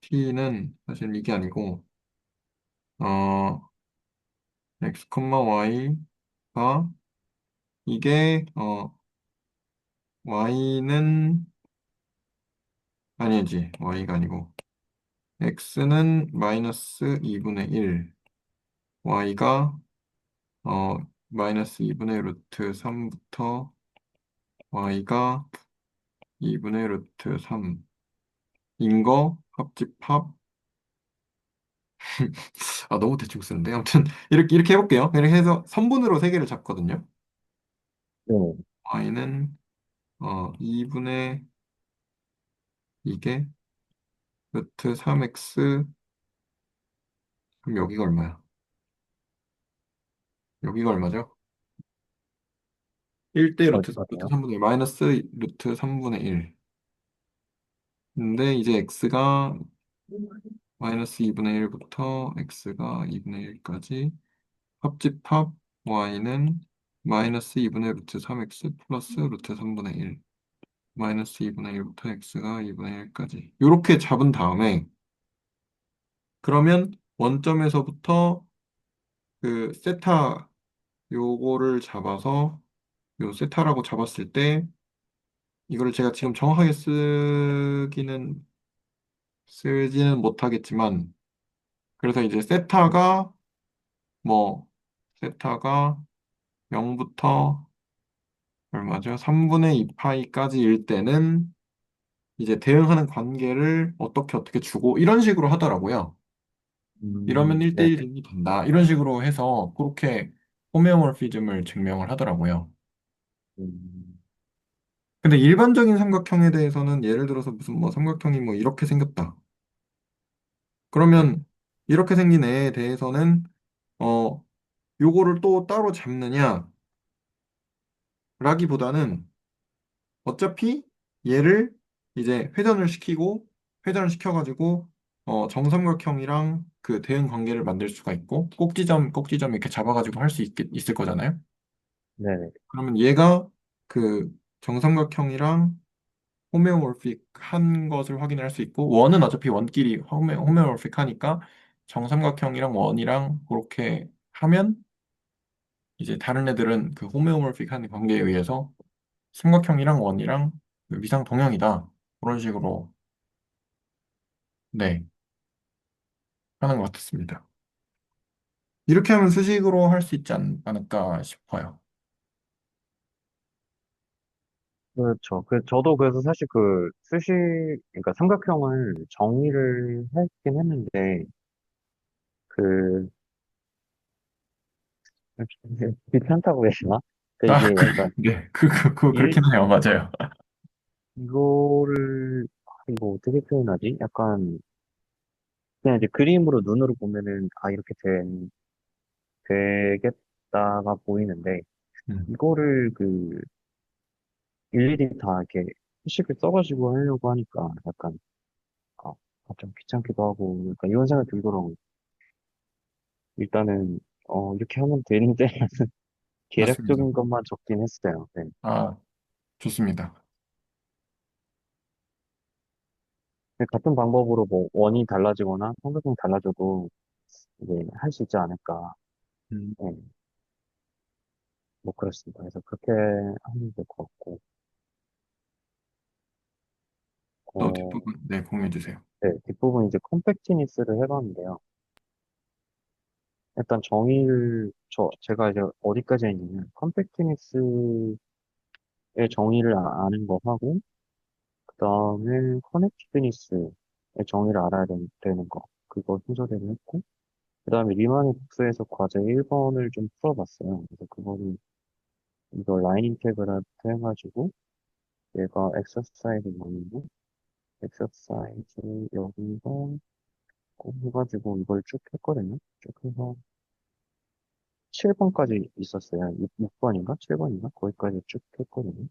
t는 사실 이게 아니고 어 x, y가 이게 y는 아니지 y가 아니고 x는 마이너스 2분의 1 y가 마이너스 2분의 루트 3부터 y가 2분의 루트 3인 거 합집합 너무 대충 쓰는데 아무튼 이렇게 해볼게요. 이렇게 해서 선분으로 세 개를 잡거든요. 네. y는 2분의 이게 루트 3x 그럼 여기가 얼마야? 여기가 얼마죠? 1대 루트 어디가요? 3분의 1 마이너스 루트 3분의 1 근데 이제 x가 마이너스 2분의 1부터 x가 2분의 1까지 합집합 y는 마이너스 2분의 루트 3x 플러스 루트 3분의 1 마이너스 2분의 1부터 x가 2분의 1까지 이렇게 잡은 다음에 그러면 원점에서부터 그 세타 요거를 잡아서 요 세타라고 잡았을 때 이거를 제가 지금 정확하게 쓰지는 못하겠지만 그래서 이제 뭐 세타가 0부터 얼마죠? 3분의 2 파이까지일 때는 이제 대응하는 관계를 어떻게 주고 이런 식으로 하더라고요. 이러면 네. 1대1 대응이 된다. 이런 식으로 해서 그렇게 호메오모피즘을 증명을 하더라고요. 음, 근데 일반적인 삼각형에 대해서는 예를 들어서 무슨 뭐 삼각형이 뭐 이렇게 생겼다. 네. 그러면 이렇게 생긴 애에 대해서는 어 요거를 또 따로 잡느냐 라기보다는 어차피 얘를 이제 회전을 시켜가지고 정삼각형이랑 그 대응 관계를 만들 수가 있고 꼭지점 이렇게 잡아가지고 할 수 있을 거잖아요. 네네. 그러면 얘가 그 정삼각형이랑 호메오몰픽한 것을 확인할 수 있고 원은 어차피 원끼리 호메오몰픽하니까 정삼각형이랑 원이랑 그렇게 하면 이제 다른 애들은 그 호메오몰픽한 관계에 의해서 삼각형이랑 원이랑 그 위상 동형이다. 그런 식으로 네 하는 것 같았습니다. 이렇게 하면 수식으로 할 수 있지 않을까 싶어요. 그렇죠. 저도 그래서 사실 그러니까 삼각형을 정의를 했긴 했는데, 그, 귀찮다고 해야 되나? 그 아, 이게 약간, 네, 일, 그렇긴 해요. 맞아요. 이거 어떻게 표현하지? 약간, 그냥 이제 그림으로 눈으로 보면은, 이렇게 되겠다가 보이는데, 음, 이거를 일일이 다 이렇게 수식을 써가지고 하려고 하니까, 약간, 아, 좀 귀찮기도 하고, 약간 이런 생각이 들더라고요. 일단은, 이렇게 하면 되는데, 맞습니다. 계략적인 것만 적긴 했어요. 네. 아, 좋습니다. 근데 같은 방법으로 뭐, 원이 달라지거나, 성격이 달라져도, 이제, 할 수 있지 않을까. 음, 네. 뭐, 그렇습니다. 그래서 그렇게 하면 될 것 같고, 또 어, 뒷부분, 네, 공유해 주세요. 네, 뒷부분 이제 컴팩티니스를 해봤는데요. 일단 제가 이제 어디까지 했냐면, 컴팩티니스의 정의를 아는 거 하고, 그 다음에 커넥티드니스의 정의를 알아야 되는 거. 그거 순서대로 했고, 그 다음에 리만의 복수에서 과제 1번을 좀 풀어봤어요. 그래서 그거를 이거 라인 인테그랄 해가지고, 얘가 엑서사이즈 뭐고, 엑서사이즈 여기서 꼭 해가지고 이걸 쭉 했거든요. 쭉 해서 7번까지 있었어요. 6번인가? 7번인가? 거기까지 쭉 했거든요.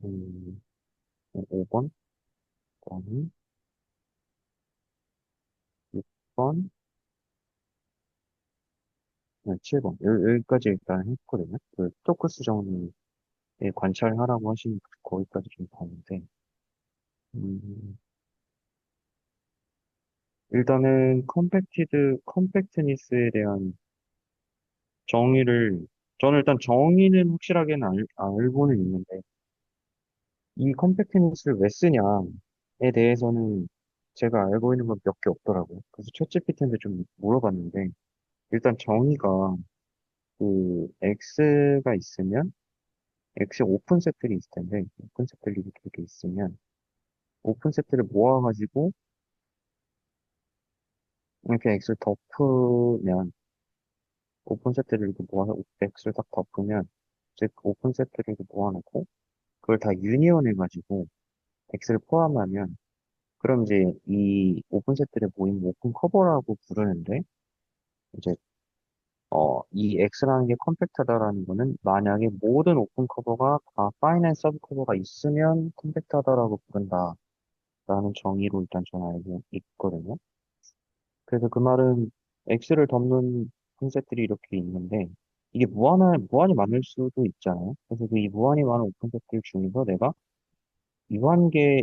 음, 5번, 그다음에 6번, 7번. 여기까지 일단 했거든요. 그 스토크스 정리에 관찰하라고 하시니까 거기까지 좀 봤는데, 음, 일단은 컴팩트니스에 대한 정의를, 저는 일단 정의는 확실하게는 알고는 있는데, 이 컴팩트니스를 왜 쓰냐에 대해서는 제가 알고 있는 건 몇 개 없더라고요. 그래서 챗GPT한테 좀 물어봤는데, 일단 정의가 X가 있으면, X 오픈 세트리 있을 텐데, 오픈 세트리 이렇게 있으면, 오픈 세트를 모아가지고, 이렇게 X를 덮으면, 오픈 세트를 이렇게 모아서 X를 딱 덮으면, 즉, 오픈 세트를 이렇게 모아놓고, 그걸 다 유니온 해가지고, X를 포함하면, 그럼 이제 이 오픈 세트를 모임 오픈 커버라고 부르는데, 이제, 이 X라는 게 컴팩트하다라는 거는 만약에 모든 오픈 커버가 다 파이낸스 서브 커버가 있으면 컴팩트하다라고 부른다. 정의로 일단 저는 알고 있거든요. 그래서 그 말은 X를 덮는 컨셉들이 이렇게 있는데, 이게 무한히 많을 수도 있잖아요. 그래서 그 이 무한히 많은 오픈 셋들 중에서 내가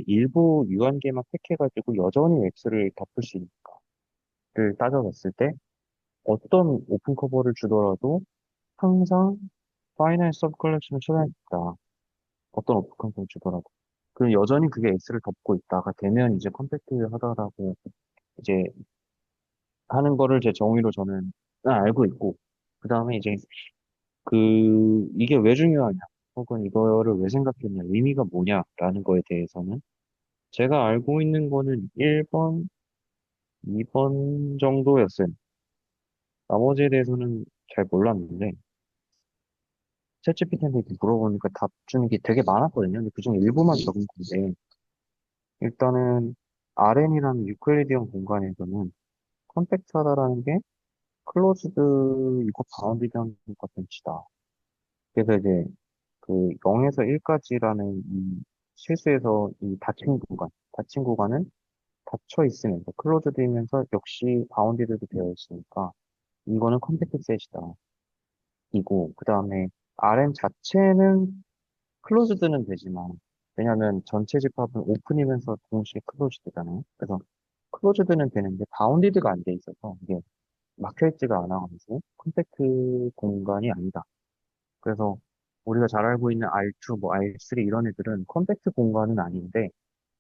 일부 유한계만 택해가지고 여전히 X를 덮을 수 있을까를 따져봤을 때, 어떤 오픈 커버를 주더라도 항상 파이널 서브 컬렉션을 찾아냈다. 어떤 오픈 커버를 주더라도. 그 여전히 그게 X를 덮고 있다가 되면 이제 컴팩트 하다라고 이제 하는 거를 제 정의로 저는 알고 있고, 그 다음에 이제 이게 왜 중요하냐, 혹은 이거를 왜 생각했냐, 의미가 뭐냐라는 거에 대해서는 제가 알고 있는 거는 1번, 2번 정도였어요. 나머지에 대해서는 잘 몰랐는데, 챗GPT한테 이렇게 물어보니까 답 주는 게 되게 많았거든요. 근데 그중에 일부만 적은 건데, 일단은 RN이라는 유클리디언 공간에서는 컴팩트하다라는 게 클로즈드 이고 바운디드 컨텐츠다. 그래서 이제 그 0에서 1까지라는 이 실수에서 이 닫힌 구간은 닫혀 있으면서 클로즈드이면서 역시 바운디드도 되어 있으니까 이거는 컴팩트 셋이다. 이고 그 다음에 RM 자체는 클로즈드는 되지만 왜냐하면 전체 집합은 오픈이면서 동시에 클로즈드잖아요. 그래서 클로즈드는 되는데 바운디드가 안 돼 있어서 이게 막혀있지가 않아가지고 컴팩트 공간이 아니다. 그래서 우리가 잘 알고 있는 R2, 뭐 R3 이런 애들은 컴팩트 공간은 아닌데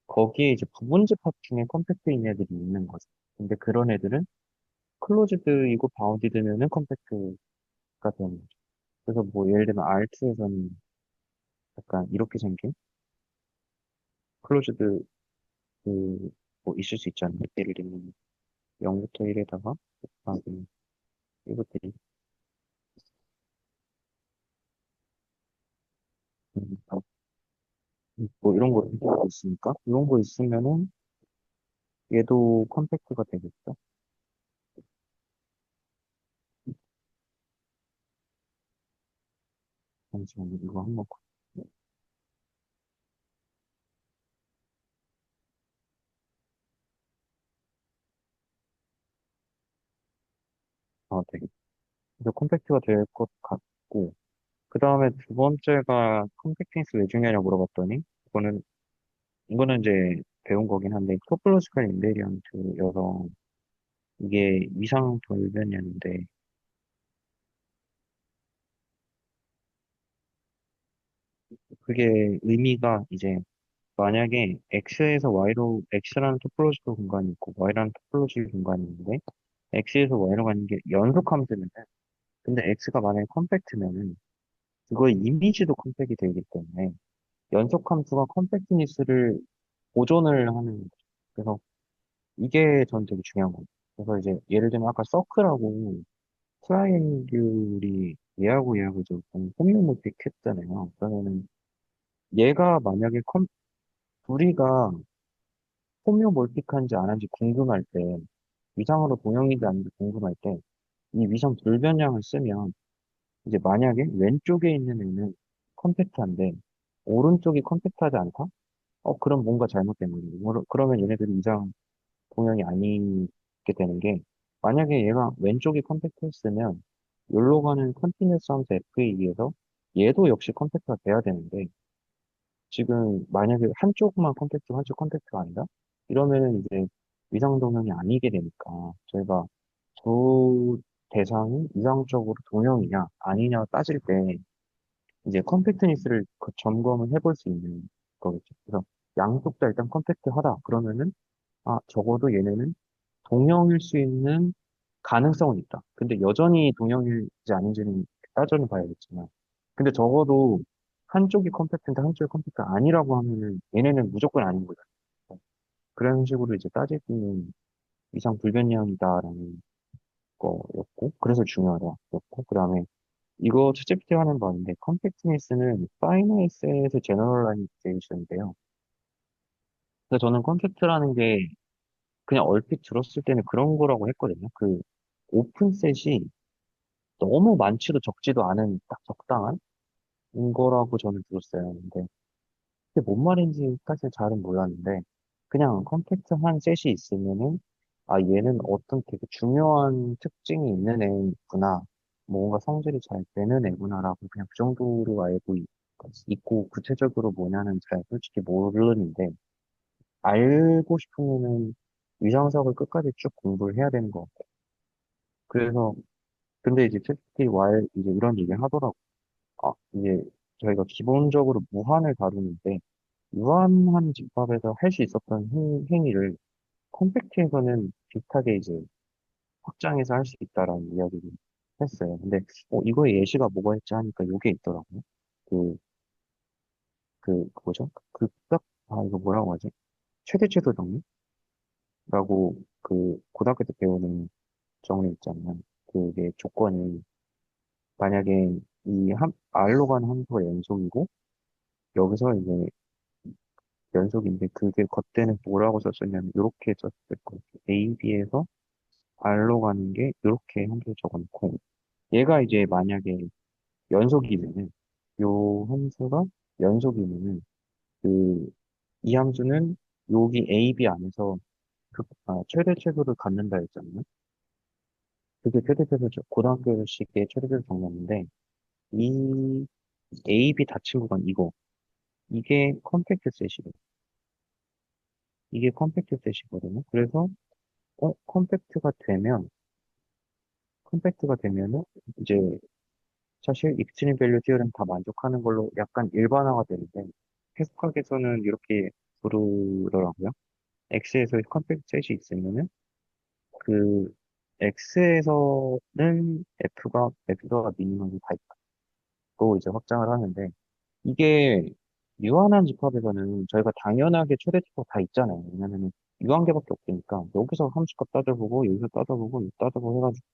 거기에 이제 부분 집합 중에 컴팩트인 애들이 있는 거죠. 근데 그런 애들은 클로즈드이고 바운디드면은 컴팩트가 되는 거죠. 그래서 뭐 예를 들면 R2에서는 약간 이렇게 생긴 클로즈드 뭐 있을 수 있잖아요. 예를 들면 0부터 1에다가 곱하기 이것들이 음, 뭐 이런 거 있으니까 이런 거 있으면은 얘도 컴팩트가 되겠죠. 잠시만요. 이거 한번 네. 그래서 컴팩트가 될 것 같고, 그 다음에 두 번째가 컴팩팅스 왜 중요하냐고 물어봤더니, 이거는 이제 배운 거긴 한데, 토폴로지컬 인베리언트여서 이게 위상 돌변이었는데, 그게 의미가 이제 만약에 X라는 토폴로지컬 공간이 있고, Y라는 토폴로지컬 공간이 있는데, X에서 Y로 가는 게 연속하면 되는데, 근데 X가 만약에 컴팩트면은, 그거의 이미지도 컴팩이 되기 때문에, 연속 함수가 컴팩트니스를 보존을 하는 거죠. 그래서 이게 전 되게 중요한 거예요. 그래서 이제 예를 들면 아까 서클하고 트라이앵글이 얘하고 좀 호미오모픽 했잖아요. 그러면은 얘가 만약에 둘이가 호미오몰픽한지 안 한지 궁금할 때, 위상으로 동형인지 아닌지 궁금할 때, 이 위상 불변량을 쓰면 이제 만약에 왼쪽에 있는 애는 컴팩트한데 오른쪽이 컴팩트하지 않다? 그럼 뭔가 잘못된 거죠. 그러면 얘네들이 이상 동형이 아니게 되는 게, 만약에 얘가 왼쪽이 컴팩트했으면, 여기로 가는 컨티뉴스 함수 F에 의해서 얘도 역시 컴팩트가 돼야 되는데, 지금 만약에 한쪽만 컴팩트고 한쪽 컴팩트가 아니다? 이러면은 이제 위상 동형이 아니게 되니까, 저희가 두 대상이 이상적으로 동형이냐, 아니냐 따질 때, 이제 컴팩트니스를 점검을 해볼 수 있는 거겠죠. 그래서 양쪽 다 일단 컴팩트하다. 그러면은 적어도 얘네는 동형일 수 있는 가능성은 있다. 근데 여전히 동형일지 아닌지는 따져는 봐야겠지만. 근데 적어도 한쪽이 컴팩트인데 한쪽이 컴팩트 아니라고 하면은 얘네는 무조건 아닌 거다. 그런 식으로 이제 따질 수 있는 이상 불변량이다라는 거였고, 그래서 중요하다였고, 그 다음에 이거 채찍피 하는 바인데, 컴팩트니스는 파이나이스에서 제너럴라이제이션인데요. 그래서 저는 컴팩트라는 게 그냥 얼핏 들었을 때는 그런 거라고 했거든요. 오픈셋이 너무 많지도 적지도 않은 딱 적당한 거라고 저는 들었어요. 근데 그게 뭔 말인지 사실 잘은 몰랐는데, 그냥 컴팩트한 셋이 있으면은, 아, 얘는 어떤 되게 중요한 특징이 있는 애구나. 뭔가 성질이 잘 되는 애구나라고 그냥 그 정도로 알고 있고, 구체적으로 뭐냐는 잘 솔직히 모르는데, 알고 싶으면은 위장석을 끝까지 쭉 공부를 해야 되는 것 같아요. 그래서, 근데 이제 특히 이제 이런 얘기를 하더라고. 아, 이제 저희가 기본적으로 무한을 다루는데, 무한한 집합에서 할 수 있었던 행위를 컴팩트에서는 비슷하게 이제 확장해서 할 수 있다라는 이야기를 했어요. 근데 이거의 예시가 뭐가 있지 하니까 이게 있더라고요. 그, 뭐죠? 이거 뭐라고 하지? 최대 최소 정리라고 그 고등학교 때 배우는 정리 있잖아요. 그게 조건이 만약에 R로 가는 함수가 연속이고 여기서 이제 연속인데 그게 겉에는 뭐라고 썼었냐면 이렇게 썼을 거예요. A, B에서 R로 가는 게 이렇게 함수 적어놓고 얘가 이제 만약에 연속이면은 요 함수가 연속이면은 그 이 함수는 여기 A, B 안에서 최대 최소를 갖는다 했잖아요. 그게 최대 최소죠. 고등학교식의 최대 최소 정리였는데 이 A, B 다 친구가 이거 이게 컴팩트 셋이래. 이게 컴팩트 셋이거든요. 그래서 컴팩트가 되면은 이제 사실 익스트림 밸류 티어는 다 만족하는 걸로 약간 일반화가 되는데 해석학에서는 이렇게 부르더라고요. X에서 컴팩트 셋이 있으면은 그 X에서는 F가 미니멈이 다 있고 이제 확장을 하는데 이게 유한한 집합에서는 저희가 당연하게 최대치가 다 있잖아요. 왜냐면은 유한 개밖에 없으니까 여기서 함수값 따져보고 여기서 따져보고 여기 따져보고 해가지고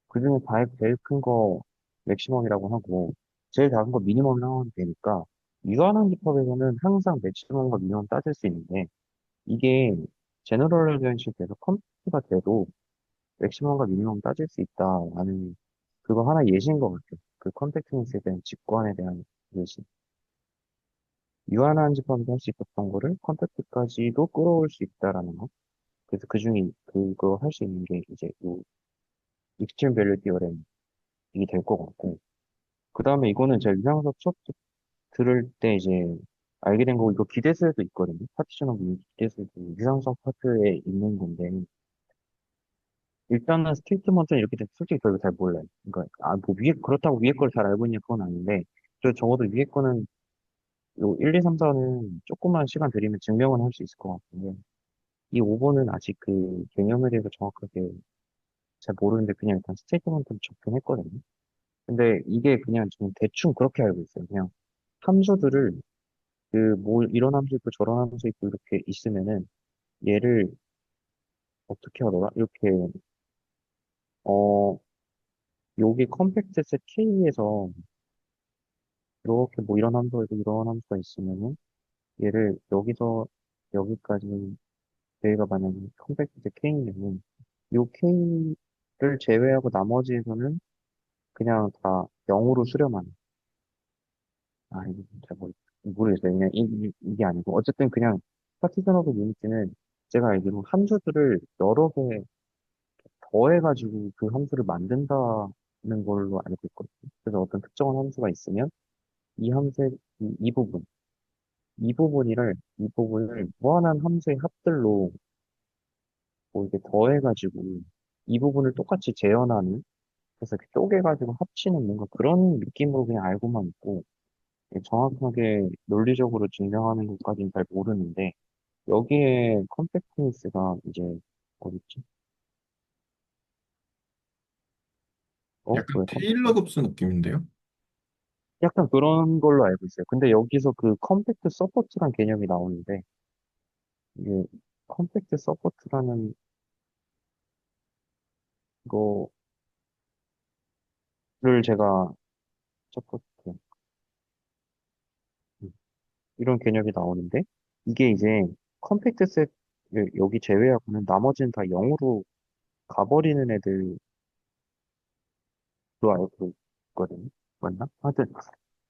그중에 제일 큰 거 맥시멈이라고 하고 제일 작은 거 미니멈이라고 하면 되니까 유한한 집합에서는 항상 맥시멈과 미니멈 따질 수 있는데 이게 제너럴라이제이션 돼서 컴퓨터가 돼도 맥시멈과 미니멈 따질 수 있다라는 그거 하나 예시인 것 같아요. 그 컴팩트니스에 대한 직관에 대한 예시. 유한한 집합에서 할 수 있었던 거를 컴팩트까지도 끌어올 수 있다라는 거. 그래서 그중에 그거 할 수 있는 게 이제 요 익스트림 밸류 디어렘이 될 것 같고 그 다음에 이거는 제가 유상석 수업 들을 때 이제 알게 된 거고, 이거 기대수에도 있거든요. 파티션 오브 기대수에도 유상석 파트에 있는 건데, 일단은 스테이트먼트는 이렇게 돼, 솔직히 별로 잘 몰라요. 그러니까, 뭐 그렇다고 위에 걸 잘 알고 있냐, 그건 아닌데, 적어도 위에 거는, 요 1, 2, 3, 4는 조금만 시간 들이면 증명은 할 수 있을 것 같은데, 이 5번은 아직 그 개념에 대해서 정확하게 잘 모르는데, 그냥 일단 스테이트먼트를 접근했거든요. 근데 이게 그냥 좀 대충 그렇게 알고 있어요. 그냥 함수들을 뭐 이런 함수 있고 저런 함수 있고 이렇게 있으면은 얘를 어떻게 하더라? 이렇게 어 여기 컴팩트 셋 K에서 이렇게 뭐 이런 함수가 있고 이런 함수가 있으면은 얘를 여기서 여기까지 저희가 만약에 컴팩트 셋 K면은 요 K를 제외하고 나머지에서는 그냥 다 0으로 수렴하는 이거 진짜 모르겠어요. 그냥 이게 아니고 어쨌든 그냥 파티션 오브 유니티는 제가 알기로 함수들을 여러 개 더해가지고 그 함수를 만든다는 걸로 알고 있거든요. 그래서 어떤 특정한 함수가 있으면 이 함수의 이 부분을 무한한 함수의 합들로 뭐 이렇게 더해가지고 이 부분을 똑같이 재현하는 그래서 이렇게 쪼개가지고 합치는 뭔가 그런 느낌으로 그냥 알고만 있고 정확하게 논리적으로 증명하는 것까지는 잘 모르는데 여기에 컴팩트니스가 이제 어딨지? 약간 왜 테일러 컴팩트? 급수 느낌인데요? 약간 그런 걸로 알고 있어요. 근데 여기서 그 컴팩트 서포트란 개념이 나오는데, 이게 컴팩트 서포트라는 거를 제가 서포트, 이런 개념이 나오는데, 이게 이제 컴팩트 셋을 여기 제외하고는 나머지는 다 0으로 가버리는 애들로 알고 있거든요. 맞나? 하여튼,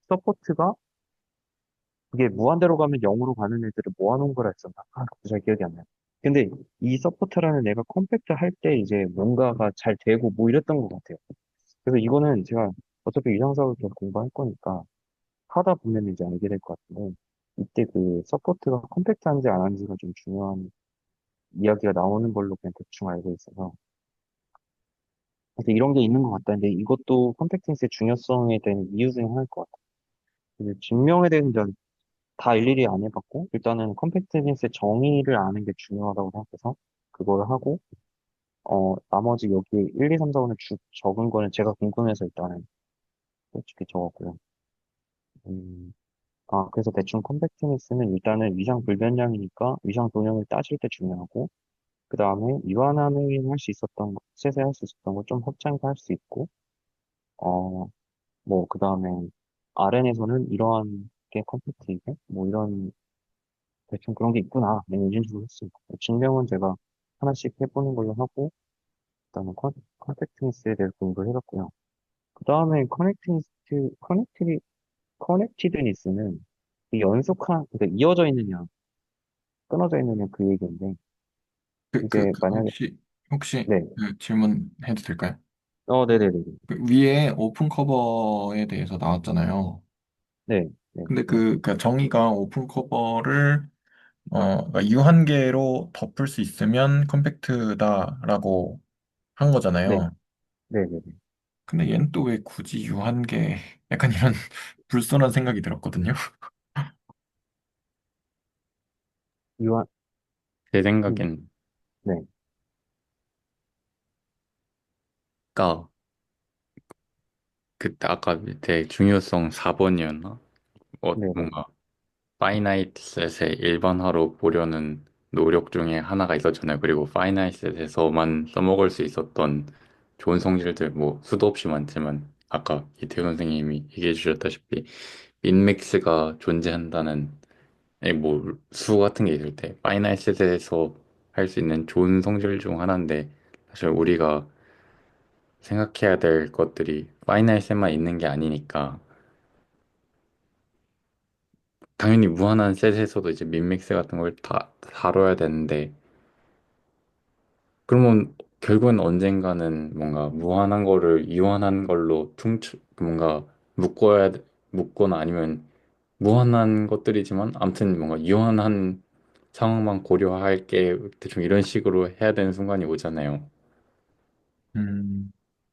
서포트가 그게 무한대로 가면 0으로 가는 애들을 모아놓은 거라 했었나? 아, 그것도 잘 기억이 안 나요. 근데 이 서포트라는 애가 컴팩트 할 때 이제 뭔가가 잘 되고 뭐 이랬던 것 같아요. 그래서 이거는 제가 어차피 유상사를 계속 공부할 거니까 하다 보면 이제 알게 될 것 같은데 이때 그 서포트가 컴팩트한지 안 한지가 좀 중요한 이야기가 나오는 걸로 그냥 대충 알고 있어서 그래서 이런 게 있는 것 같다는데 이것도 컴팩트니스의 중요성에 대한 이유 중에 하나일 것 같아요. 근데 증명에 대해서 이제 다 일일이 안 해봤고 일단은 컴팩트니스의 정의를 아는 게 중요하다고 생각해서 그거를 하고 나머지 여기 1, 2, 3, 4, 5는 적은 거는 제가 궁금해서 일단은 솔직히 적었고요. 음, 그래서 대충 컴팩트니스는 일단은 위상 불변량이니까 위상 도형을 따질 때 중요하고 그 다음에 유한함을 할 수 있었던 거, 세세할 수 있었던 거 좀 확장해서 할 수 있고 어, 뭐, 그 다음에, RN에서는 이러한 게 컴팩트이고, 뭐, 이런, 대충 그런 게 있구나. 내가 인식을 했습니다. 증명은 제가 하나씩 해보는 걸로 하고, 일단은 커넥팅니스에 대해서 공부를 해봤고요. 그 다음에 커넥티드니스는 이 그러니까 이어져 있느냐, 끊어져 있느냐 그 얘기인데, 이제 만약에, 혹시 네, 그 질문해도 될까요? 네네네. 그 위에 오픈 커버에 대해서 나왔잖아요. 네, 네, 근데 그 정의가 오픈 커버를 그러니까 유한계로 덮을 수 있으면 컴팩트다라고 한 네, 거잖아요. 네, 네. 네. 근데 얘는 또 왜 굳이 유한계 약간 이런 불손한 생각이 들었거든요. 유한, 제 음, 생각엔, 네, 까, 그때 아까 밑에 중요성 4번이었나? 네, 네, 뭔가, 파이나이트 셋의 일반화로 보려는 노력 중에 하나가 있었잖아요. 그리고 파이나이트 셋에서만 써먹을 수 있었던 좋은 성질들, 뭐, 수도 없이 많지만, 아까 이태우 선생님이 얘기해 주셨다시피, 민맥스가 존재한다는, 뭐, 수 같은 게 있을 때, 파이나이트 셋에서 할 수 있는 좋은 성질 중 하나인데, 사실 우리가 생각해야 될 것들이 파이나이트만 있는 게 아니니까 당연히 무한한 셋에서도 이제 민믹스 같은 걸 다 다뤄야 되는데 그러면 결국은 언젠가는 뭔가 무한한 거를 유한한 걸로 뭔가 묶거나 아니면 무한한 것들이지만 아무튼 뭔가 유한한 상황만 고려할게 대충 이런 식으로 해야 되는 순간이 오잖아요. 음,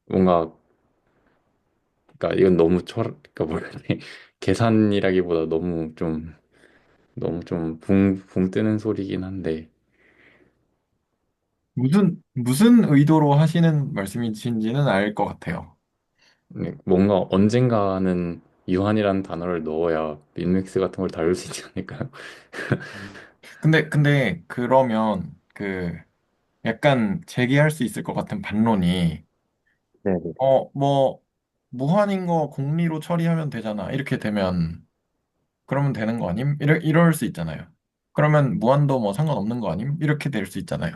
뭔가 그러니까 이건 너무 그러니까 뭐라 해야 돼 계산이라기보다 너무 좀 붕 뜨는 소리긴 한데, 무슨 의도로 하시는 말씀이신지는 알 것 같아요. 뭔가 언젠가는 유한이라는 단어를 넣어야 민맥스 같은 걸 다룰 수 있지 않을까요? 근데 그러면 그 약간 제기할 수 있을 것 같은 반론이 네, 네. 뭐 무한인 거 공리로 처리하면 되잖아. 이렇게 되면 그러면 되는 거 아님? 이럴 수 있잖아요. 그러면 무한도 뭐 상관없는 거 아님? 이렇게 될 수 있잖아요.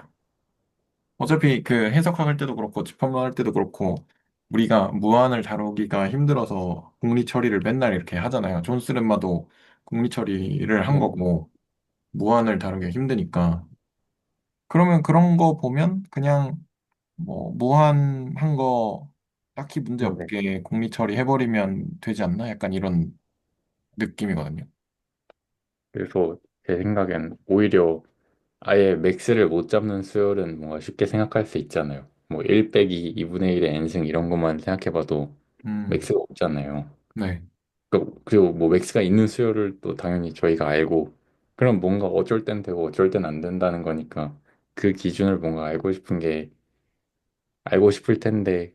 어차피 그 해석할 때도 그렇고 집합할 때도 그렇고 우리가 무한을 다루기가 힘들어서 공리 처리를 맨날 이렇게 하잖아요. 존스 lem마도 공리 처리를 한 네, 거고 무한을 다루기가 힘드니까. 그러면 그런 거 보면 그냥 뭐 무한한 거 딱히 문제 네. 없게 공리 처리해버리면 되지 않나? 약간 이런 느낌이거든요. 그래서 제 생각엔 오히려 아예 맥스를 못 잡는 수열은 뭔가 쉽게 생각할 수 있잖아요. 뭐 1 빼기 2분의 1의 n승 이런 것만 생각해봐도 음, 맥스가 없잖아요. 네. 그리고 뭐 맥스가 있는 수열을 또 당연히 저희가 알고 그럼 뭔가 어쩔 땐 되고 어쩔 땐 안 된다는 거니까 그 기준을 뭔가 알고 싶을 텐데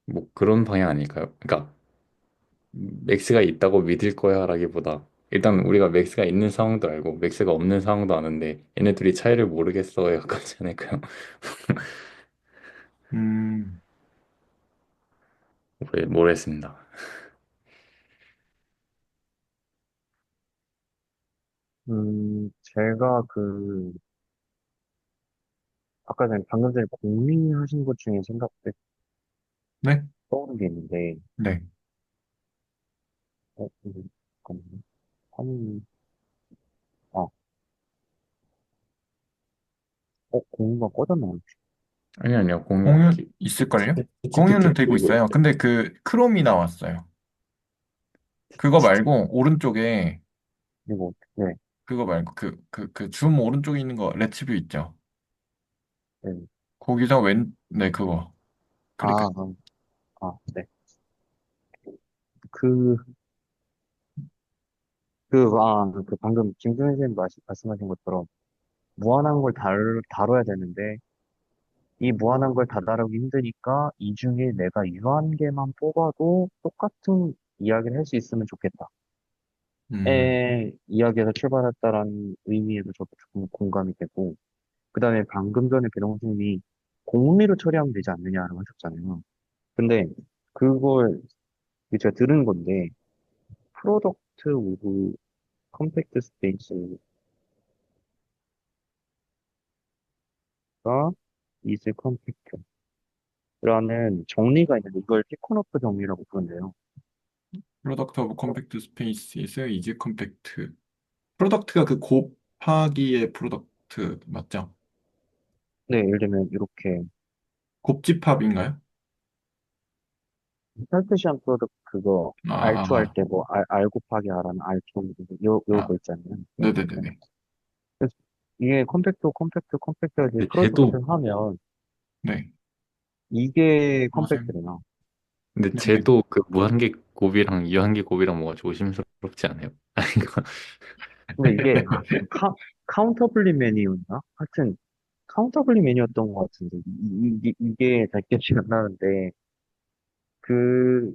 뭐 그런 방향 아닐까요? 그러니까 맥스가 있다고 믿을 거야라기보다 일단 우리가 맥스가 있는 상황도 알고 맥스가 없는 상황도 아는데 얘네 둘이 차이를 모르겠어야 가지 않을까요? 음, 모르겠습니다. 제가 아까 전에 방금 전에 공유하신 것 중에 생각해 네? 떠오른 게 있는데, 네. 잠깐만요. 한, 아, 공유가 꺼졌나요? 아니, 아니요. 공유, 공유 있을걸요? 공유는 GPT 되고 풀고 있어요. 있어요. 근데 그 크롬이 나왔어요. 그거 말고 오른쪽에 그리고, 네, 그거 말고 그 줌 오른쪽에 있는 거 레츠뷰 있죠? 네. 거기서 네, 그거 아, 클릭하. 네. 그, 그 방금 김준 선생님 말씀하신 것처럼 무한한 걸 다뤄야 되는데, 이 무한한 걸 다 다루기 힘드니까 이 중에 내가 유한 개만 뽑아도 똑같은 이야기를 할 수 있으면 좋겠다. 음, 의 이야기에서 출발했다라는 의미에도 저도 조금 공감이 되고, 그 다음에 방금 전에 배동 선생님이 공미로 처리하면 되지 않느냐라고 하셨잖아요. 근데 그걸 제가 들은 건데, 프로덕트 오브 컴팩트 스페이스가 이즈 컴팩트라는 정리가 있는데, 이걸 티코노프 정리라고 부른대요. 프로덕트 오브 컴팩트 스페이스에서 이지 컴팩트. 프로덕트가 그 곱하기의 프로덕트 맞죠? 네, 예를 들면 이렇게 곱집합인가요? 헬프시안 프로덕트 그거 아, R2 할 아, 때 뭐 R 곱하기 R은 R2 아, 아, 요거 있잖아요. 네. 네네네네. 그래서 이게 컴팩트가 이제 근데 쟤도, 프로덕트 하면 네. 이게 맞아요. 컴팩트래요. 근데 네네. 쟤도 그 무한계 곱이랑 유한계 곱이랑 뭐가 조심스럽지 않아요? 아니, 이거 근데 이게 카운터블리 메뉴였나? 하여튼 카운터블리 메뉴였던 것 같은데 이게 잘 기억이 안 나는데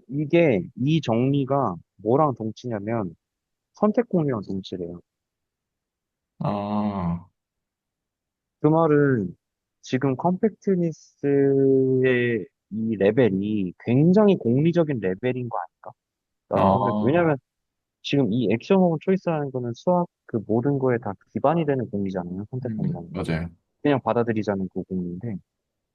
이게 이 정리가 뭐랑 동치냐면 선택공유랑 동치래요. 아, 그 말은 지금 컴팩트니스의 이 레벨이 굉장히 공리적인 레벨인 거 아닐까? 라는 생각이, 아, 왜냐면 지금 이 액션 오브 초이스라는 거는 수학 그 모든 거에 다 기반이 되는 공리잖아요. 선택공이라는 건. 맞아요. 그냥 받아들이자는 그 공리인데,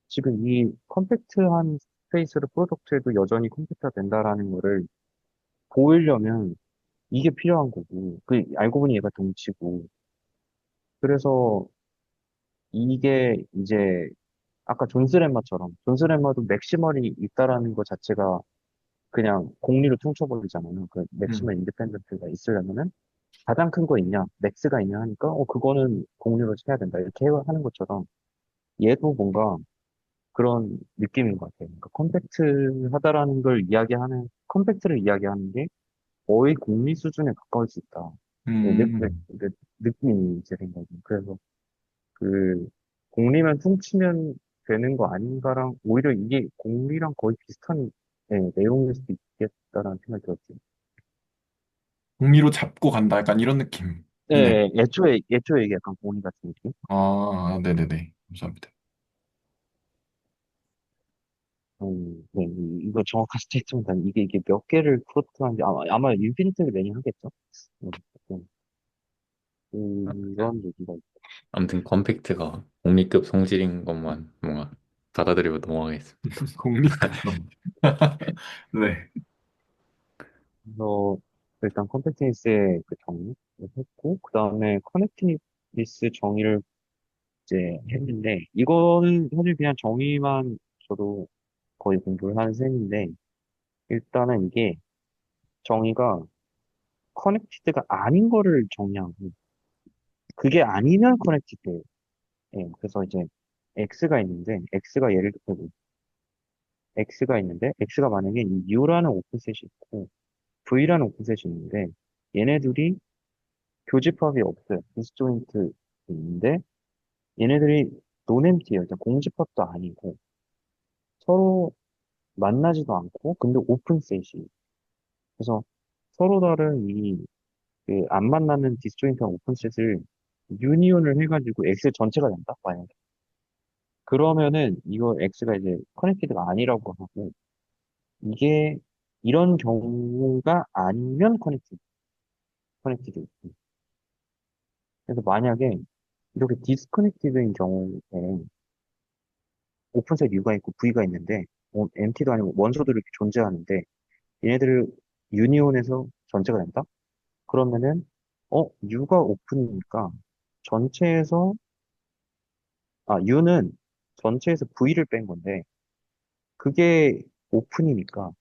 지금 이 컴팩트한 스페이스를 프로덕트에도 여전히 컴팩트가 된다라는 거를 보이려면 이게 필요한 거고, 알고 보니 얘가 동치고, 그래서 이게 이제 아까 존스레마처럼 존스레마도 맥시멀이 있다라는 것 자체가 그냥 공리로 퉁쳐버리잖아요. 그 맥시멀 음, 인디펜던트가 있으려면은 가장 큰 거 있냐, 맥스가 있냐 하니까 그거는 공리로 쳐야 된다 이렇게 하는 것처럼 얘도 뭔가 그런 느낌인 것 같아요. 그러니까 컴팩트하다라는 걸 이야기하는 컴팩트를 이야기하는 게 거의 공리 수준에 가까울 수 있다. 네, 음, 느낌이 제 생각에. 그래서 그 공리만 퉁치면 되는 거 아닌가랑 오히려 이게 공리랑 거의 비슷한 내용일 수도 있겠다라는 생각이 들었어요. 공미로 잡고 간다. 약간 이런 느낌이네. 네, 애초에 이게 약간 공리 같은 느낌? 아, 네네네. 감사합니다. 네, 이거 정확한 스테이트మెం트 아니 이게 몇 개를 프로트하는지 아마 인피니트를 매년 하겠죠? 음, 그런 얘기가 있어요. 아무튼 컴팩트가 공리급 성질인 것만 뭔가 받아들이고 넘어가겠습니다. 공리급성. 네. 그래서 일단 컴petence의 그 정의를 했고 그 다음에 커넥티비스 정의를 이제 했는데 이거는 사실 그냥 정의만 저도 거의 공부를 하는 셈인데 일단은 이게 정의가 커넥티드가 아닌 거를 정의하고 그게 아니면 커넥티드. 예, 그래서 이제 x가 예를 들어 x가 만약에 이 u라는 오픈셋이 있고 v라는 오픈셋이 있는데 얘네들이 교집합이 없어요. 디스조인트 있는데 얘네들이 논엠티예요. 공집합도 아니고 서로 만나지도 않고 근데 오픈셋이 그래서 서로 다른 안 만나는 디스조인트한 오픈셋을 유니온을 해가지고 엑셀 전체가 된다 만약에 그러면은 이거 X가 이제 커넥티드가 아니라고 하고 이게 이런 경우가 아니면 커넥티드 그래서 만약에 이렇게 디스커넥티드인 경우에 오픈셋 U가 있고 V가 있는데 MT도 아니고 원소들이 이렇게 존재하는데 얘네들을 유니온에서 전체가 된다? 그러면은 U가 오픈이니까 전체에서, U는 전체에서 V를 뺀 건데, 그게 오픈이니까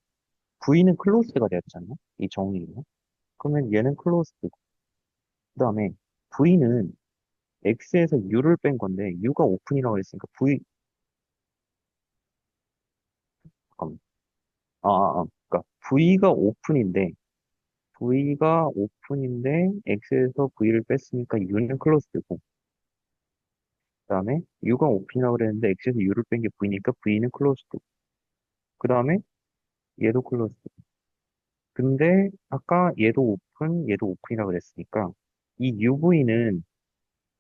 V는 클로즈가 되었잖아. 이 정의는. 그러면 얘는 클로즈고, 그 다음에 V는 X에서 U를 뺀 건데, U가 오픈이라고 했으니까 V, 잠깐만. 그러니까 V가 X에서 V를 뺐으니까 U는 클로즈고, 그 다음에 U가 오픈이라고 그랬는데 X에서 U를 뺀 게 V니까 V는 클로즈고, 그 다음에 얘도 클로즈고. 근데 아까 얘도 오픈이라고 그랬으니까 이 UV는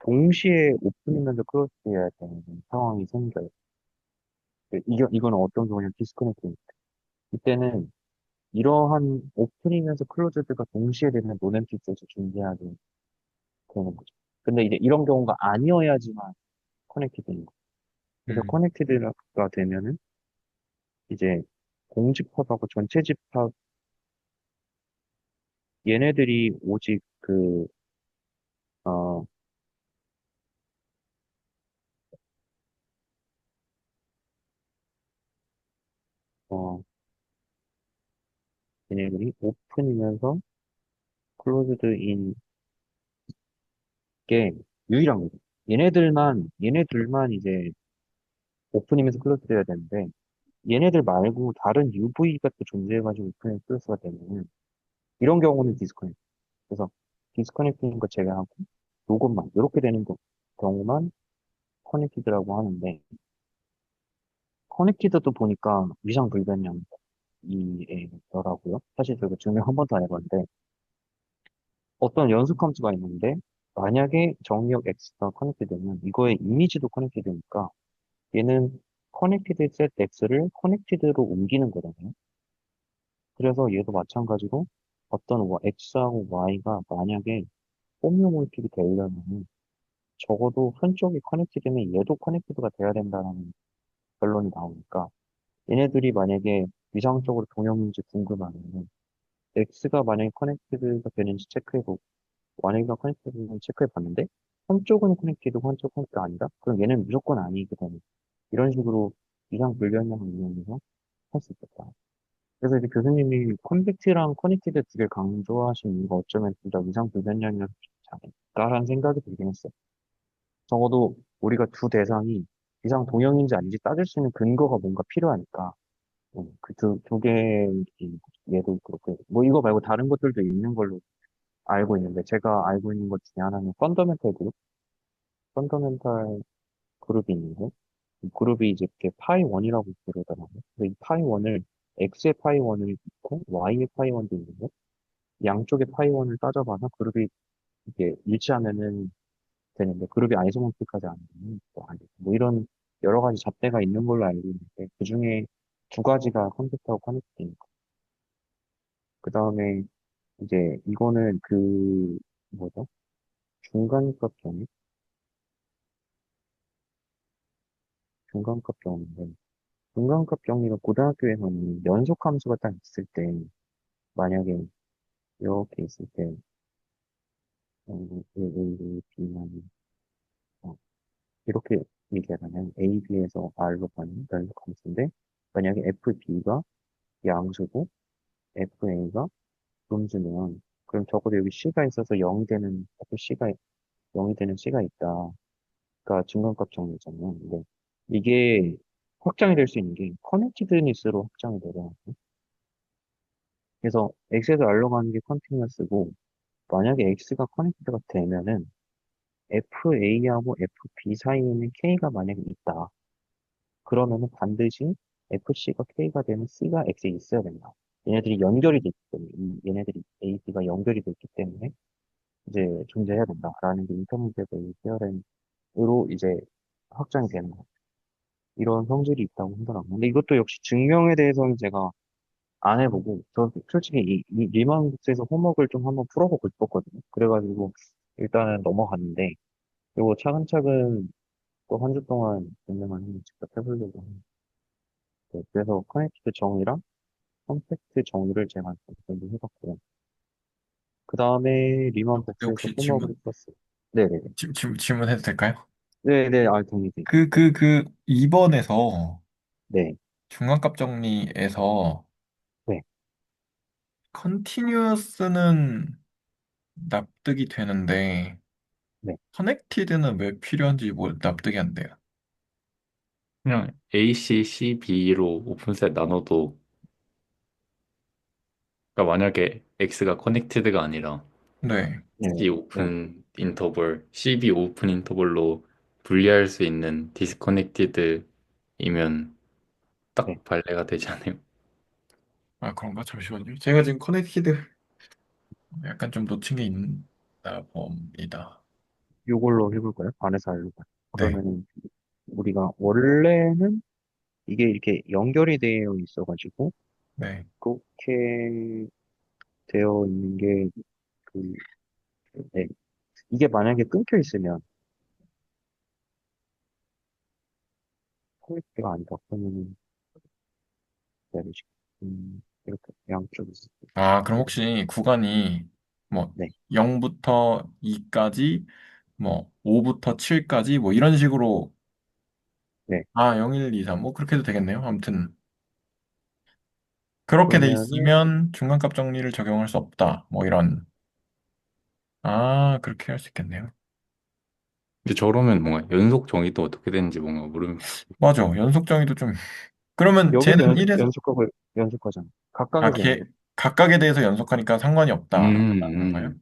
동시에 오픈이면서 클로즈해야 되는 상황이 생겨요. 이거는 어떤 경우냐면 디스커넥팅. 이때는 이러한 오픈이면서 클로즈드가 동시에 되면 노nem티스에서 존재하게 되는 거죠. 근데 이제 이런 경우가 아니어야지만 커넥티드인 거예요. 그래서 음, 커넥티드가 되면은 이제 공집합하고 전체 집합 얘네들이 오직 어, 어, 얘네들이 오픈이면서 클로즈드인 게 유일한 거죠. 얘네들만 이제 오픈이면서 클로즈 돼야 되는데, 얘네들 말고 다른 UV가 또 존재해가지고 오픈에 클로즈가 되면, 이런 경우는 디스커넥트. 그래서 디스커넥트인 거 제외하고, 요것만, 이렇게 되는 경우만 커넥티드라고 하는데, 커넥티드도 보니까 위상 불변형 이더라고요. 사실 저도 증명 한 번도 안 해봤는데, 어떤 연속 함수가 있는데, 만약에 정의역 X가 커넥티드면, 이거의 이미지도 커넥티드니까, 얘는 커넥티드 셋 X를 커넥티드로 옮기는 거잖아요. 그래서 얘도 마찬가지로 어떤 X하고 Y가 만약에 홈모몰픽이 되려면 적어도 한쪽이 커넥티드면 얘도 커넥티드가 돼야 된다는 결론이 나오니까 얘네들이 만약에 위상적으로 동형인지 궁금하면 X가 만약에 커넥티드가 되는지 체크해보고 Y가 커넥티드는 체크해봤는데 한쪽은 커넥티드고 한쪽은 커넥티드가 아니다? 그럼 얘는 무조건 아니거든요. 이런 식으로 위상 불변형을 이용해서 할 수 있겠다. 그래서 이제 교수님이 콘택트랑 커넥티드 두 개를 강조하신 이유가 어쩌면 둘 다 위상 불변형이라서 좋지 않을까라는 생각이 들긴 했어요. 적어도 우리가 두 대상이 위상 동형인지 아닌지 따질 수 있는 근거가 뭔가 필요하니까 두 개, 얘도 그렇고 뭐 이거 말고 다른 것들도 있는 걸로 알고 있는데 제가 알고 있는 것 중에 하나는 펀더멘탈 그룹이 있는데 이 그룹이 이제 이렇게 파이 원이라고 부르더라고요. 그래서 이 파이 원을 x의 파이 원을 있고 y의 파이 원도 있는데 양쪽의 파이 원을 따져봐서 그룹이 이게 일치하면은 되는데 그룹이 아이소모픽하지 않으면 또 아니고 뭐 이런 여러 가지 잣대가 있는 걸로 알고 있는데 그 중에 두 가지가 컨택트하고 커넥팅인 거. 그 다음에 이제 이거는 뭐죠? 중간값 정의? 중간값 정의인데 중간값 정의가 고등학교에서는 연속 함수가 딱 있을 때 만약에 이렇게 있을 때 A, B만 이렇게 얘기하면 A, B에서 R로 가는 연속 함수인데 만약에 F, B가 양수고 F, A가 음수면 그럼 적어도 여기 C가 있어서 0이 되는 F, C가 0이 되는 C가 있다. 가 중간값 정리잖아요. 근데 이게 확장이 될 수 있는 게 커넥티드니스로 확장이 되더라고요. 그래서 X에서 R로 가는 게 컨티뉴어스고 만약에 X가 커넥티드가 되면은 FA하고 FB 사이에는 K가 만약에 있다. 그러면은 반드시 FC가 K가 되는 C가 X에 있어야 된다. 얘네들이 연결이 돼 있기 때문에, 얘네들이 A, B가 연결이 돼 있기 때문에 이제 존재해야 된다라는 게 인터미디어의 테어렘으로 이제 확장이 되는 거. 이런 성질이 있다고 하더라고요. 근데 이것도 역시 증명에 대해서는 제가 안 해보고, 저 솔직히 이 리만국스에서 홈워크를 좀 한번 풀어보고 싶었거든요. 그래가지고 일단은 넘어갔는데, 그리고 차근차근 또 한 주 동안 공명을 한번 직접 해보려고 합니다. 네, 그래서 커넥티드 정의랑 컴팩트 정의를 제가 좀 공부해봤고요. 그 다음에 리만 복수해서 혹시 꼬마블이 플러스. 네네네. 질문해도 될까요? 네네, 아, 동의돼. 그 2번에서 네, 중간값 정리에서 네, 컨티뉴어스는 납득이 되는데 네. 커넥티드는 왜 필요한지 뭐 납득이 안 돼요. 그냥 A, C, C, B로 오픈셋 나눠도, 그러니까 만약에 X가 커넥티드가 아니라 네. 네, C 네, 오픈 인터벌, CB 오픈 인터벌로 분리할 수 있는 디스커넥티드이면 네. 딱 발레가 되지 않아요? 아, 그런가? 잠시만요. 제가 지금 커넥티드 약간 좀 놓친 게 있나 봅니다. 요걸로 해볼까요? 반에서 하려고. 네. 그러면은 우리가 원래는 이게 이렇게 연결이 되어 있어가지고 네. 그렇게 되어 있는 게 그, 네. 이게 만약에 끊겨 있으면 퀄리티가 아니다. 그러면은 해야 되지. 이렇게 양쪽이 있을 때. 아, 그럼 혹시 구간이 뭐 네, 0부터 2까지 뭐 5부터 7까지 뭐 이런 식으로 네. 아, 0, 1, 2, 3 뭐 그렇게 해도 되겠네요. 아무튼 그렇게 돼 그러면은 있으면 중간값 정리를 적용할 수 없다. 뭐 이런 아, 그렇게 할 수 있겠네요. 근데 저러면 뭔가 연속 정의도 어떻게 되는지 뭔가 모르겠어요. 맞아. 연속 정의도 좀 그러면 쟤는 여기서 1에서 연속하고 연속하잖아. 각각에서 연속. 각각에 대해서 연속하니까 상관이 없다. 그런가요?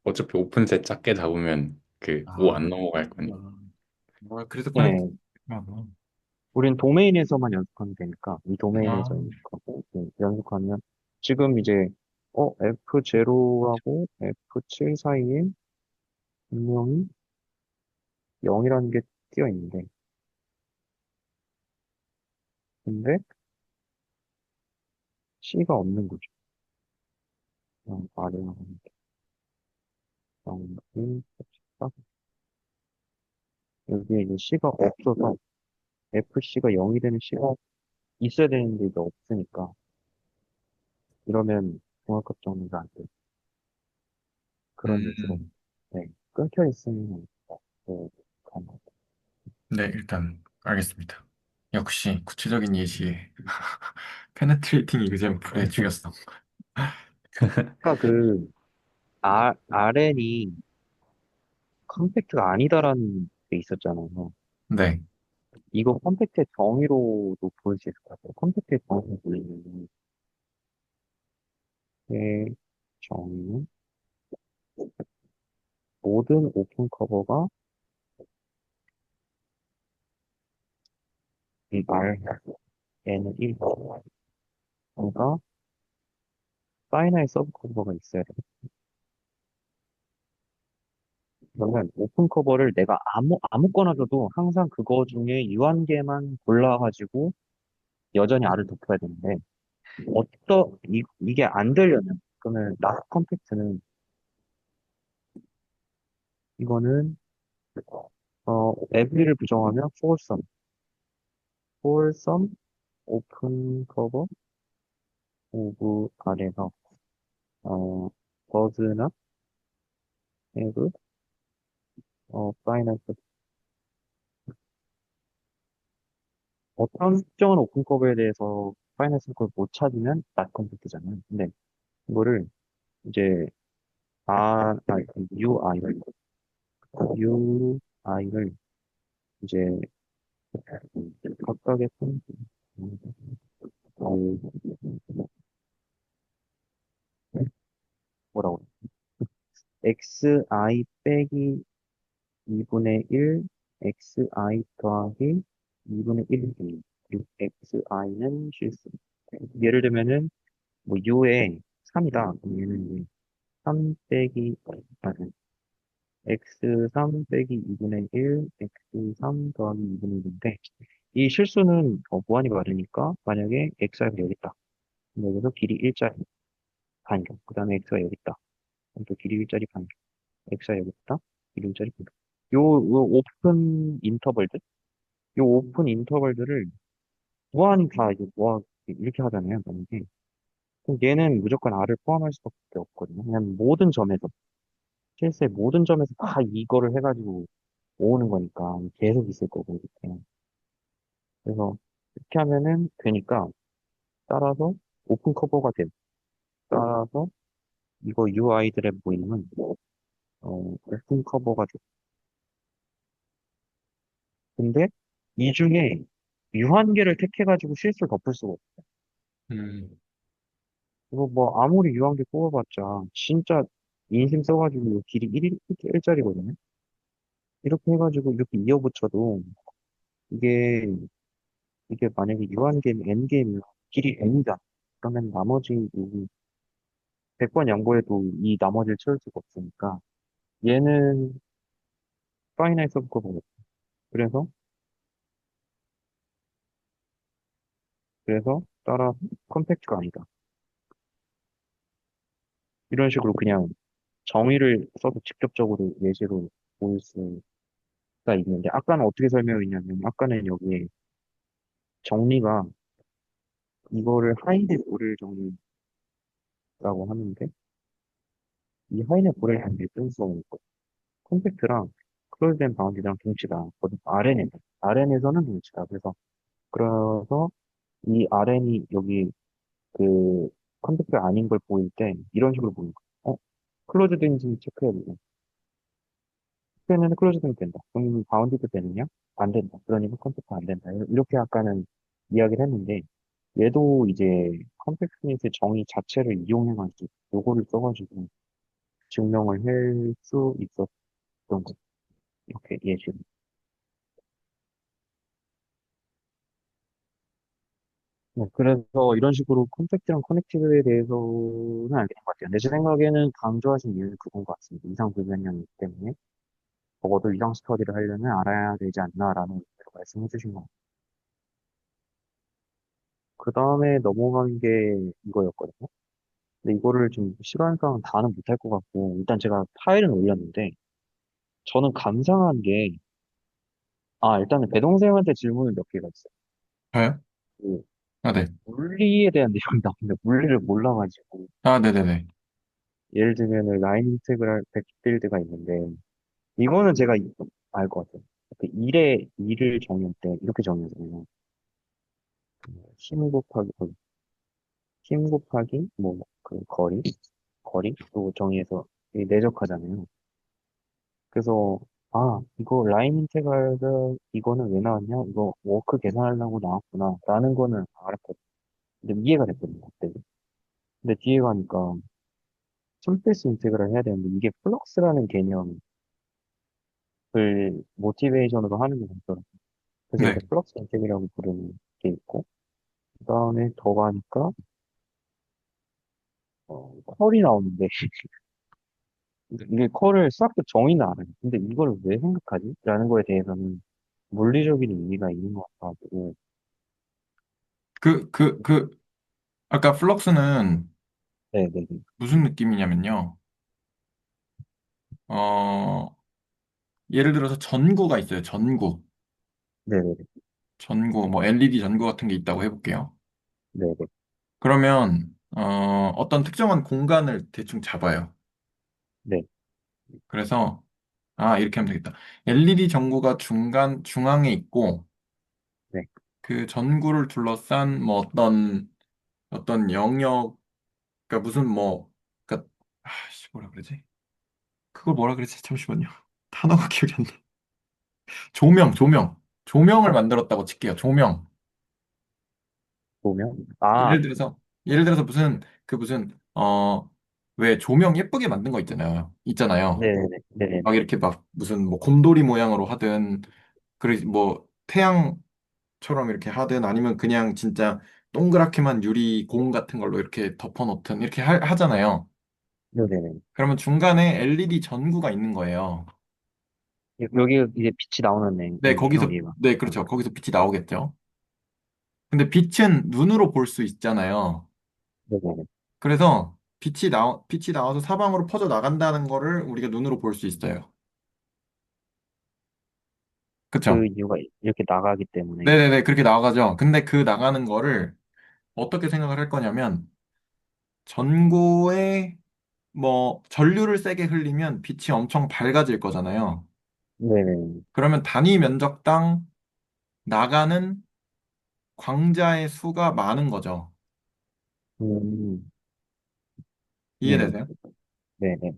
어차피 오픈셋 작게 잡으면 그 5 아, 안 넘어갈 거니. 그래서 커넥트 네, 우린 도메인에서만 연속하면 되니까 이 도메인에서 아, 연속하고 네, 연속하면 지금 이제 F0하고 F7 사이에 분명히 0이라는 게 띄어 있는데 근데 C가 없는 거죠. 그냥 아래에 하는 게 0, 1, 14 여기에 이제 C가 없어서 FC가 0이 되는 C가 있어야 되는데 이게 없으니까 이러면 종합값 정리가 안 돼요. 그런 유주로 음, 네, 끊겨 있으면 네, 가능. 네, 일단 알겠습니다. 역시 구체적인 예시에 페네트레이팅 이그잼플에 죽였어. 아까 그 RN이 컴팩트가 아니다라는 게 있었잖아요. 네. 이거 컴팩트의 정의로도 보일 수 있을 것 같아요. 컴팩트의 정의로 보이는 게 정의는 모든 오픈 커버가 이 Rn은 1, 그러니까 파이널 서브 커버가 있어야 돼. 그러면 오픈 커버를 내가 아무거나 줘도 항상 그거 중에 유한계만 골라가지고 여전히 R을 덮어야 되는데 이게 안 되려면 그러면 락 컴팩트는 이거는 every를 부정하면 for some open cover of 아래서 does not have final 어떤 특정한 오픈 커버에 대해서 파이널 서클을 못 찾으면 not 컴팩트잖아요. 근데 이거를 이제 UI를 UI를 이제 각각의 어, 뭐라고 xi 빼기 2분의 1 xi 더하기 2분의 1 그리고 xi는 실수 예를 들면은 뭐 u에 3이다 그럼 얘는 이제 3 빼기 x3 빼기 2분의 1 x3 더하기 2분의 1인데 이 실수는 무한히 많으니까 만약에 x가 여기 있다 그럼 여기서 길이 1짜리 반경 그 다음에 x가 여기 있다 그럼 또 길이 1짜리 반경 x가 여기 있다 길이 1짜리 반경 요 오픈 인터벌들 요 오픈 인터벌들을 무한히 다 이제 모아 이렇게 하잖아요 만약에 그럼 얘는 무조건 R을 포함할 수밖에 없거든요. 그냥 모든 점에서, 실수의 모든 점에서 다 이거를 해가지고 모으는 거니까 계속 있을 거고, 이렇게. 그래서 이렇게 하면은 되니까 따라서 오픈 커버가 돼. 따라서 이거 UI들의 모임은 오픈 커버가 돼. 근데 이 중에 유한계를 택해가지고 실수를 덮을 수가 없어. 음, 이거 뭐 아무리 유한계 뽑아봤자 진짜 인심 써가지고 이 길이 1짜리거든요. 이렇게 해가지고 이렇게 이어붙여도 이게 이게 만약에 유한계면 N계면 길이 N이다. 그러면 나머지 이 100번 양보해도 이 나머지를 채울 수가 없으니까 얘는 파이나이트 서브 커버거든. 그래서 따라 컴팩트가 아니다. 이런 식으로 그냥 정의를 써도 직접적으로 예시로 보일 수가 있는데 아까는 어떻게 설명했냐면 아까는 여기에 정리가 이거를 하이드 보를 정리라고 하는데 이 하이드 보를 정리 쓸 수가 있고 컴팩트랑 클로즈된 바운드랑 동치다. 거기 RN에서는 동치다. 그래서 이 RN이 여기 그 컴팩트 아닌 걸 보일 때 이런 식으로 보는 거야. 클로즈된지 체크해야 돼. 스페는 클로즈되면 된다. 그럼 바운드도 되느냐? 안 된다. 그러니까 컴퓨터 안 된다. 이렇게 아까는 이야기를 했는데 얘도 이제 컴팩트닛의 정의 자체를 이용해가지고 요거를 써가지고 증명을 할 수 있었던 거. 이렇게 예시로. 네, 그래서 이런 식으로 컴팩트랑 커넥티브에 대해서는 알게 된 것 같아요. 내 생각에는 강조하신 이유는 그건 것 같습니다. 이상 불변형이기 때문에 적어도 이상 스터디를 하려면 알아야 되지 않나라는 의미로 말씀해 주신 것 같아요. 그 다음에 넘어간 게 이거였거든요. 근데 이거를 좀 시간상 다는 못할 것 같고, 일단 제가 파일은 올렸는데, 저는 감상한 게, 일단은 배동생한테 질문을 몇 개가 있어요. 저요? 그, 아, 네. 물리에 대한 내용이 나오는데, 물리를 몰라가지고, 아, 네네네. 예를 들면은 라인 인테그랄 백필드가 있는데, 이거는 제가 알 것 같아요. 그 1을 정의할 때, 이렇게 정의하잖아요. 힘 곱하기, 힘 곱하기, 뭐, 그 거리로 정의해서 내적하잖아요. 그래서 이거 라인 인테그랄 이거는 왜 나왔냐? 이거 워크 계산하려고 나왔구나. 라는 거는 알았거든. 근데 이해가 됐거든요. 그때. 근데 뒤에 가니까 surface 인테그랄 해야 되는데 이게 플럭스라는 개념을 모티베이션으로 하는 게 있더라고요. 그래서 네. 이렇게 플럭스 인테그랄이라고 부르는 게 있고 그다음에 더 가니까 컬이 나오는데 이게 컬을 싹 다 정의는 알아요. 근데 이걸 왜 생각하지? 라는 거에 대해서는 물리적인 의미가 있는 것 같아가지고 그, 그, 그, 아까 플럭스는 네네네 무슨 느낌이냐면요. 어, 예를 들어서 전구가 있어요. 전구. 네네네 전구, 뭐 LED 전구 같은 게 있다고 해볼게요. 네네 그러면, 어떤 특정한 공간을 대충 잡아요. 네. 그래서, 이렇게 하면 되겠다. LED 전구가 중앙에 있고, 네. 그 전구를 둘러싼 뭐 어떤 영역, 그러니까 무슨 뭐, 그러니까, 뭐라 그러지? 그걸 뭐라 그러지? 잠시만요. 단어가 기억이 안 나. 조명을 만들었다고 칠게요. 조명. 보면, 예를 들어서, 예를 들어서 왜 조명 예쁘게 만든 거 있잖아요. 네네네, 네네네. 막 이렇게 막 무슨 뭐 곰돌이 모양으로 하든, 그래, 뭐 태양처럼 이렇게 하든 아니면 그냥 진짜 동그랗게만 유리 공 같은 걸로 이렇게 덮어놓든 이렇게 하잖아요. 네네네. 그러면 중간에 LED 전구가 있는 거예요. 여기 이제 빛이 나오는 네, 애네요, 얘가. 네, 그렇죠. 거기서 빛이 나오겠죠. 근데 빛은 눈으로 볼 수 있잖아요. 네네네. 그래서 빛이 나와서 사방으로 퍼져 나간다는 거를 우리가 눈으로 볼 수 있어요. 그쵸? 그 이유가 이렇게 나가기 때문에. 네네네, 그렇게 나가죠. 근데 그 나가는 거를 어떻게 생각을 할 거냐면, 전구에 뭐 전류를 세게 흘리면 빛이 엄청 밝아질 거잖아요. 네네. 그러면 단위 면적당 나가는 광자의 수가 많은 거죠. 음, 네네. 이해되세요? 네네.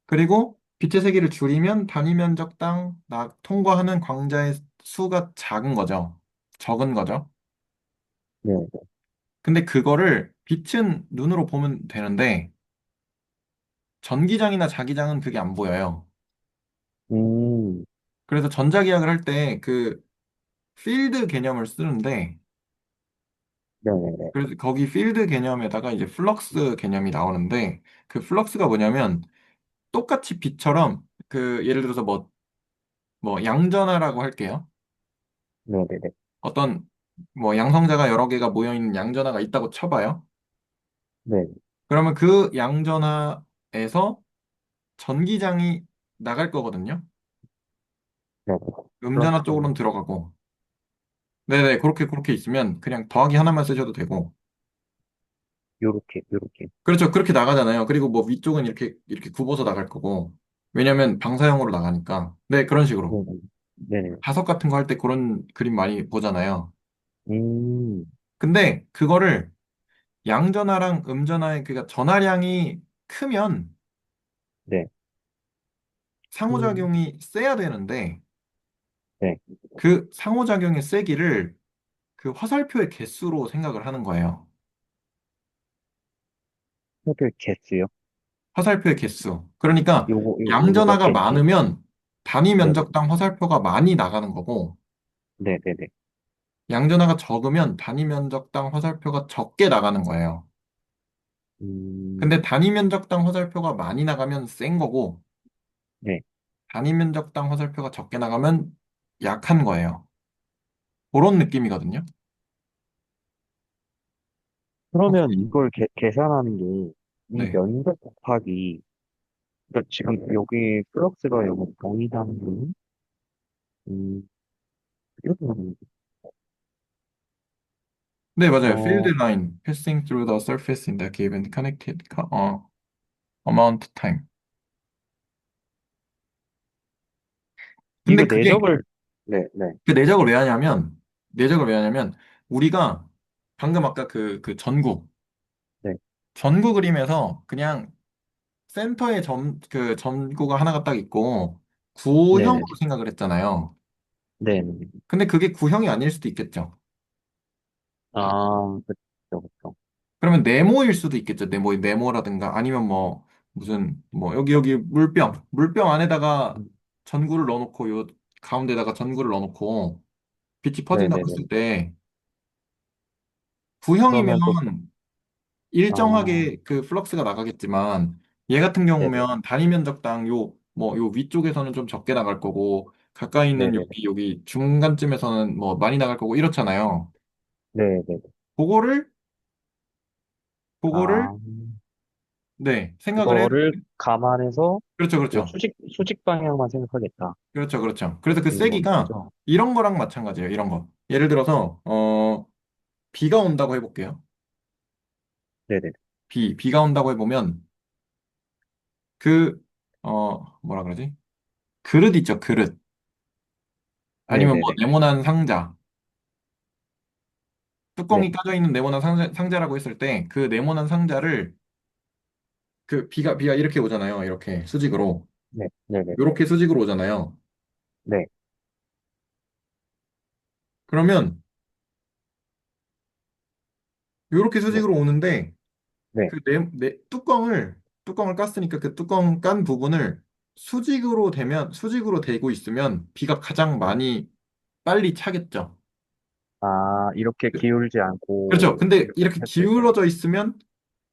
그리고 빛의 세기를 줄이면 단위 면적당 통과하는 광자의 수가 작은 거죠. 적은 거죠. 네네. 근데 그거를 빛은 눈으로 보면 되는데 전기장이나 자기장은 그게 안 보여요. 음, 그래서 전자기학을 할 때 그 필드 개념을 쓰는데 네네네. 그래서 거기 필드 개념에다가 이제 플럭스 개념이 나오는데 그 플럭스가 뭐냐면 똑같이 빛처럼 그 예를 들어서 뭐 양전하라고 할게요. 네네네. 어떤 뭐 양성자가 여러 개가 모여 있는 양전하가 있다고 쳐봐요. 네. 그러면 그 양전하에서 전기장이 나갈 거거든요. 네네. 음전하 플러스, 쪽으로는 들어가고. 네네, 그렇게 있으면 그냥 더하기 하나만 쓰셔도 되고. 요렇게, 요렇게. 그렇죠. 그렇게 나가잖아요. 그리고 뭐 위쪽은 이렇게 굽어서 나갈 거고. 왜냐면 방사형으로 나가니까. 네, 그런 식으로. 네네. 네네. 자석 같은 거 할 때 그런 그림 많이 보잖아요. 음, 근데 그거를 양전하랑 음전하의 그러니까 전하량이 크면 네. 음, 상호작용이 세야 되는데 네. 그 상호작용의 세기를 그 화살표의 개수로 생각을 하는 거예요. 흡혈 개수요? 화살표의 개수. 그러니까 요거 양전하가 개수. 많으면 단위 네네. 면적당 화살표가 많이 나가는 거고 네네네. 양전하가 적으면 단위 면적당 화살표가 적게 나가는 거예요. 음, 근데 단위 면적당 화살표가 많이 나가면 센 거고 네. 단위 면적당 화살표가 적게 나가면 약한 거예요. 그런 느낌이거든요. 그러면 혹시- 이걸 계산하는 게, 이 네. 면적 곱하기, 그러니까 지금 여기 플럭스가 여기 정의당분, 이렇게 하는 거죠. 네, 맞아요. Field 어, line passing through the surface in the given connected amount time. 근데 이거 그게 내적을, 네, 네, 그 내적을 왜 하냐면 우리가 방금 아까 그 네, 전구 그림에서 그냥 센터에 그 점구가 하나가 딱 있고 네, 구형으로 네, 생각을 했잖아요. 네, 네. 근데 그게 구형이 아닐 수도 있겠죠. 아, 그쵸, 그쵸. 그러면 네모일 수도 있겠죠. 네모라든가 아니면 뭐 무슨 뭐 여기 물병 안에다가 음, 전구를 넣어놓고 요 가운데다가 전구를 넣어놓고 빛이 네, 네, 퍼진다고 네. 했을 때 구형이면 그러면 또, 아, 일정하게 그 플럭스가 나가겠지만 얘 같은 네, 네, 경우면 단위 면적당 요 위쪽에서는 좀 적게 나갈 거고 가까이 네, 있는 네, 네, 여기 중간쯤에서는 뭐 많이 나갈 거고 이렇잖아요. 네, 네. 네. 그거를 그거를 아, 네 생각을 해야 그거를 감안해서 그렇죠 요 그렇죠 수직 방향만 생각하겠다. 그렇죠 그렇죠. 그래서 그 이런 세기가 거죠. 이런 거랑 마찬가지예요. 이런 거. 예를 들어서 비가 온다고 해볼게요. 네, 네, 비가 온다고 해보면 그 뭐라 그러지? 그릇 있죠 그릇. 네, 아니면 네, 뭐 네, 네모난 상자. 네, 뚜껑이 까져 있는 네모난 상자라고 했을 때 그 네모난 상자를 그 비가 이렇게 오잖아요. 이렇게 수직으로. 네, 네, 네, 이렇게 수직으로 오잖아요. 네, 그러면 이렇게 네, 수직으로 오는데 네. 그 뚜껑을 깠으니까 그 뚜껑 깐 부분을 수직으로 되고 있으면 비가 가장 많이 빨리 차겠죠. 아, 이렇게 기울지 그렇죠. 않고, 근데 이렇게 이렇게 했을 때. 기울어져 있으면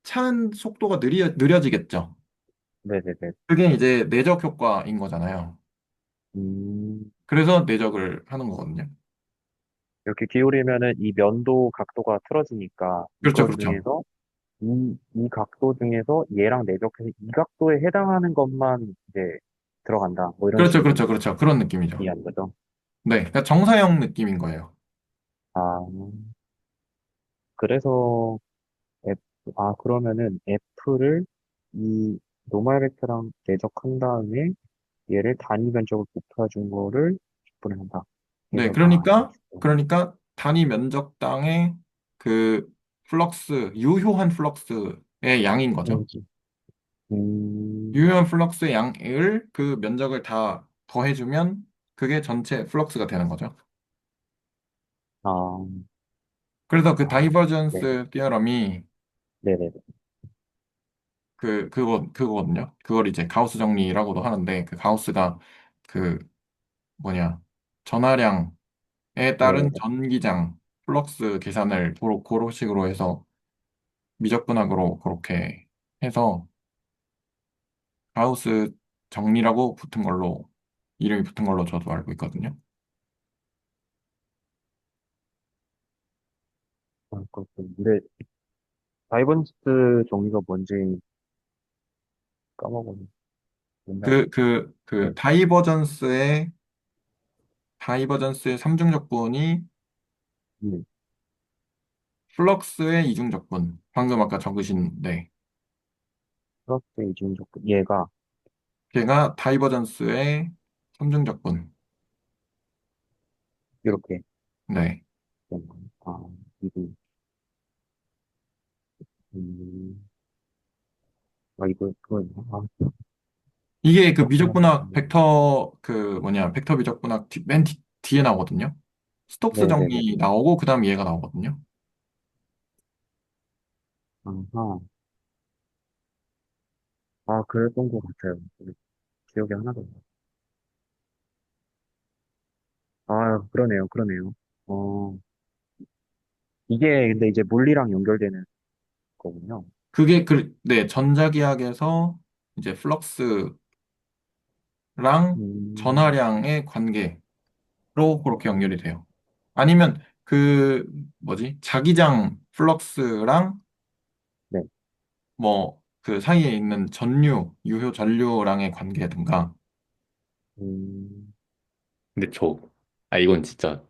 차는 속도가 느려지겠죠. 네, 네, 네. 그게 이제 내적 효과인 거잖아요. 음, 그래서 내적을 하는 거거든요. 이렇게 기울이면은 이 면도 각도가 틀어지니까 그렇죠, 이거 그렇죠. 중에서 이 각도 중에서 얘랑 내적해서 이 각도에 해당하는 것만 이제 들어간다. 뭐 이런 그렇죠, 식으로 그렇죠, 그렇죠. 그런 느낌이죠. 이해하는 거죠. 네, 그러니까 정사형 느낌인 거예요. 아, 그래서 그러면은 F를 이 노멀 벡터랑 대적한 다음에 얘를 단위 면적을 곱해준 거를 직분한다. 네, 그래서 아, 그러니까 단위 면적당의 그 유효한 플럭스의 양인 거죠. 음, 음, 유효한 플럭스의 양을 그 면적을 다 더해주면 그게 전체 플럭스가 되는 거죠. 아, 그래서 그 네, 다이버전스 티어럼이 네네, 그거거든요. 그걸 이제 가우스 정리라고도 하는데 그 가우스가 그 뭐냐 전하량에 따른 네네네. 전기장 플럭스 계산을 고로식으로 해서 미적분학으로 그렇게 해서 가우스 정리라고 이름이 붙은 걸로 저도 알고 있거든요. 그렇군. 근데 다이버전스 종류가 뭔지 까먹었네. 맨날, 네, 다이버전스의 삼중적분이 네, 플럭스의 이중적분. 방금 아까 적으신, 네. 플러스 이중적 얘가 걔가 다이버전스의 삼중적분. 이렇게 네. 된 거예요. 이거, 음, 그거, 이게 그 그렇구나. 미적분학 벡터 미적분학 뒤에 나오거든요. 스톡스 네네네. 정리 나오고, 그 다음 얘가 나오거든요. 아하. 그랬던 것 같아요. 기억이 하나도 안 나. 그러네요, 그러네요. 어, 이게 근데 이제 물리랑 연결되는 거군요. 네, 전자기학에서 이제 플럭스랑 음, 전하량의 관계로 그렇게 연결이 돼요. 아니면 자기장 플럭스랑 네. 뭐, 그 사이에 있는 유효 전류랑의 관계든가, 음, 근데 이건 진짜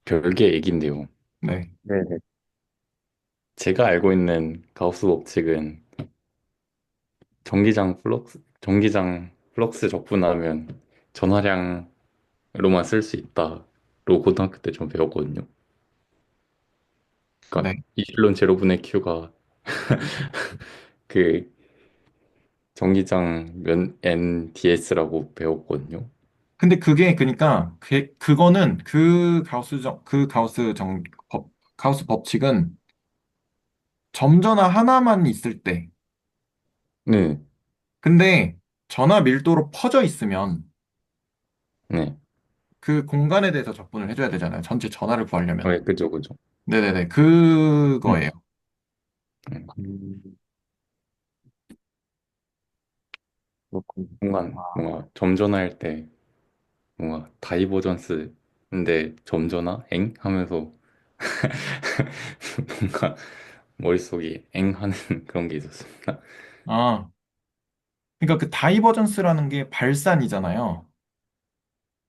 별개 얘기인데요. 네. 네네. 제가 알고 있는 가우스 법칙은 전기장 플럭스 적분하면 전화량으로만 쓸 수 있다로 고등학교 때 좀 배웠거든요. 그러니까 네. 이플론 제로분의 Q가 그 전기장 NDS라고 배웠거든요. 근데 그러니까, 그거는 가우스 법칙은 점전화 하나만 있을 때, 네, 근데 전화 밀도로 퍼져 있으면 네. 그 공간에 대해서 적분을 해줘야 되잖아요. 전체 전화를 구하려면. 네, 그죠, 그죠. 네네네. 그거예요. 음, 음, 그렇군요. 뭔가 점전화할 때 뭔가 다이버전스인데 점전화? 엥? 하면서 뭔가 머릿속이 엥 하는 그런 게 있었습니다. 아, 그러니까 그 다이버전스라는 게 발산이잖아요.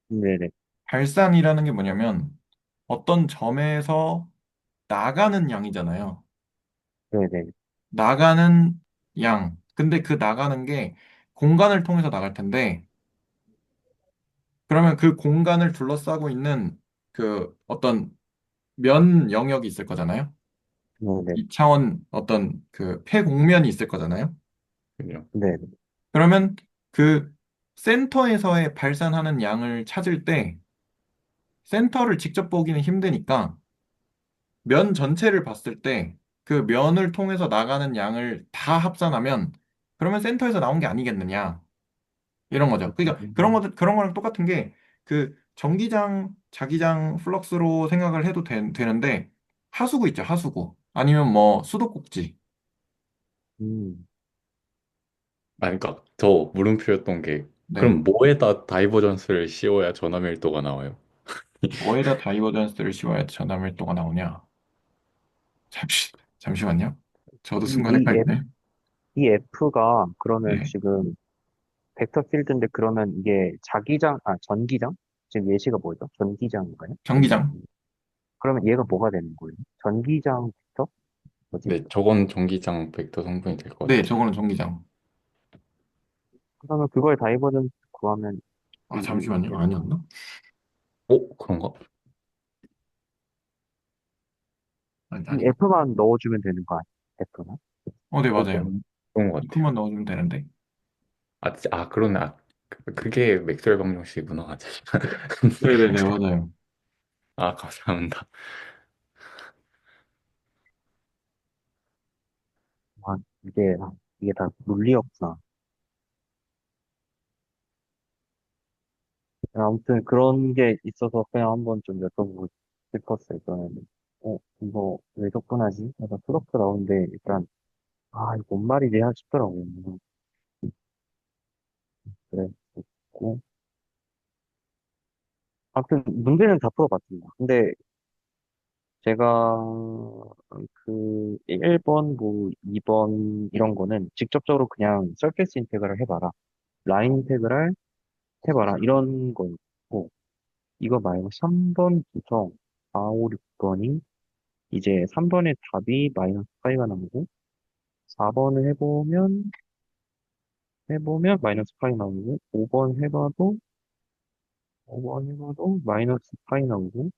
네네. 발산이라는 게 뭐냐면 어떤 점에서 나가는 양이잖아요. 네네. 나가는 양. 근데 그 나가는 게 공간을 통해서 나갈 텐데, 그러면 그 공간을 둘러싸고 있는 그 어떤 면 영역이 있을 거잖아요. 네네. 2차원 어떤 그 폐공면이 있을 거잖아요. 그죠? 네네. 그러면 그 센터에서의 발산하는 양을 찾을 때 센터를 직접 보기는 힘드니까 면 전체를 봤을 때 그 면을 통해서 나가는 양을 다 합산하면 그러면 센터에서 나온 게 아니겠느냐. 이런 거죠. 그러니까 그런 거랑 똑같은 게 그 전기장, 자기장 플럭스로 생각을 해도 되는데 하수구 있죠, 하수구. 아니면 뭐 수도꼭지. 음, 그러니까 저 물음표였던 게 네. 그럼 뭐에다 다이버전스를 씌워야 전화 밀도가 나와요? 뭐에다 다이버전스를 씌워야 전압 밀도가 나오냐? 잠시만요. 저도 이, 순간 이, F, 헷갈리네. 이 F가 그러면 네. 지금 벡터 필드인데 그러면 이게 전기장? 지금 예시가 뭐죠? 전기장인가요? 전기장. 그러면 얘가 뭐가 되는 거예요? 전기장 벡터? 뭐지? 네, 저건 전기장 벡터 성분이 될 것 네, 같아요. 저거는 전기장. 그러면 그거의 다이버전스 구하면 아, 잠시만요. 되는 거. 아니었나? 그런가? 아니, 이 아닌가? F만 넣어주면 되는 거 아니야? F만? 네, 어, 맞아요. 그런 것 같아요. F만 넣어주면 되는데. 그러네. 그게 맥스웰 방정식이구나. 네네네, 맞아요. 감사합니다. 아, 이게 다 논리였구나. 아무튼 그런 게 있어서 그냥 한번 좀 여쭤보고 싶었어요. 저는, 이거 왜 접근하지? 약간 수덕도 나오는데, 일단, 이거 뭔 말이지? 싶더라고요. 그래, 고 아무튼 문제는 다 풀어봤습니다. 근데 제가 그 1번, 뭐 2번 이런 거는 직접적으로 그냥 서페이스 인테그랄 해봐라. 라인 인테그랄 해봐라. 이런 거였고, 이거 말고 3번부터 4, 5, 6번이 이제 3번의 답이 마이너스 파이가 나오고, 4번을 해보면 마이너스 파이 나오고, 5번 해봐도 마이너스 파이 나오고,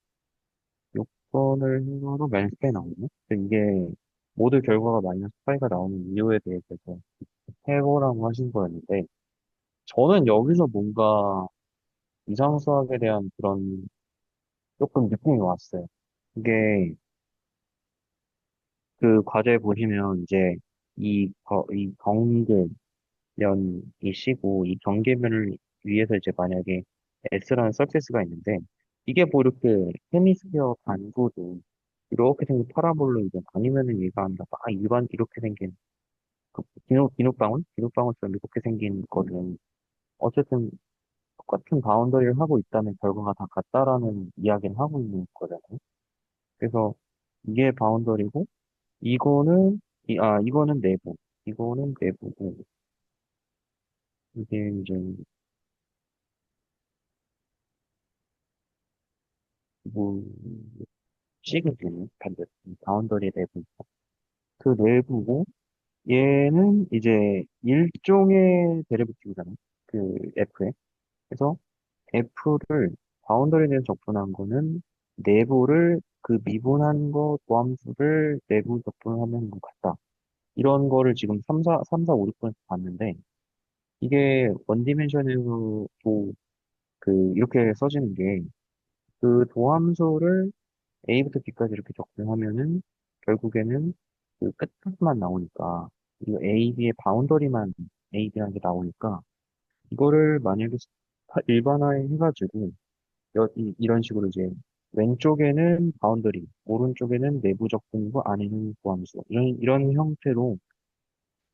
6번을 해봐도 마이너스 파이 나오고, 근데 이게 모두 결과가 마이너스 파이가 나오는 이유에 대해서 해보라고 하신 거였는데, 저는 여기서 뭔가 이상수학에 대한 그런 조금 느낌이 왔어요. 이게 그 과제 보시면 이제 이 경계면이시고 이 경계면을 위해서 이제 만약에 S라는 서페이스가 있는데 이게 뭐 이렇게 헤미스피어 반구도 이렇게 생긴 파라볼로 이제 아니면은 얘가 아니라 막 일반 이렇게 생긴 그 비눗방울처럼 이렇게 생긴 거는 어쨌든 똑같은 바운더리를 하고 있다면 결과가 다 같다라는 이야기를 하고 있는 거잖아요. 그래서 이게 바운더리고 이거는 내부, 이거는 내부고 이게 이제 뭐 시그널 반대 바운더리 내부 그 내부고 얘는 이제 일종의 데리베티브잖아요. 그 F에 그래서 F를 바운더리에 대해서 접근한 거는 내부를 그 미분한 거 도함수를 내부 접근하는 것 같다. 이런 거를 지금 3, 4, 5, 6번에서 봤는데 이게 원디멘션에서도 이렇게 써지는 게 그 도함수를 A부터 B까지 이렇게 적용하면은 결국에는 그 끝값만 나오니까 이 A, B의 바운더리만 A, B라는 게 나오니까 이거를 만약에 일반화해 가지고 이런 식으로 이제 왼쪽에는 바운더리, 오른쪽에는 내부적 분부, 안에는 보함수 이런 형태로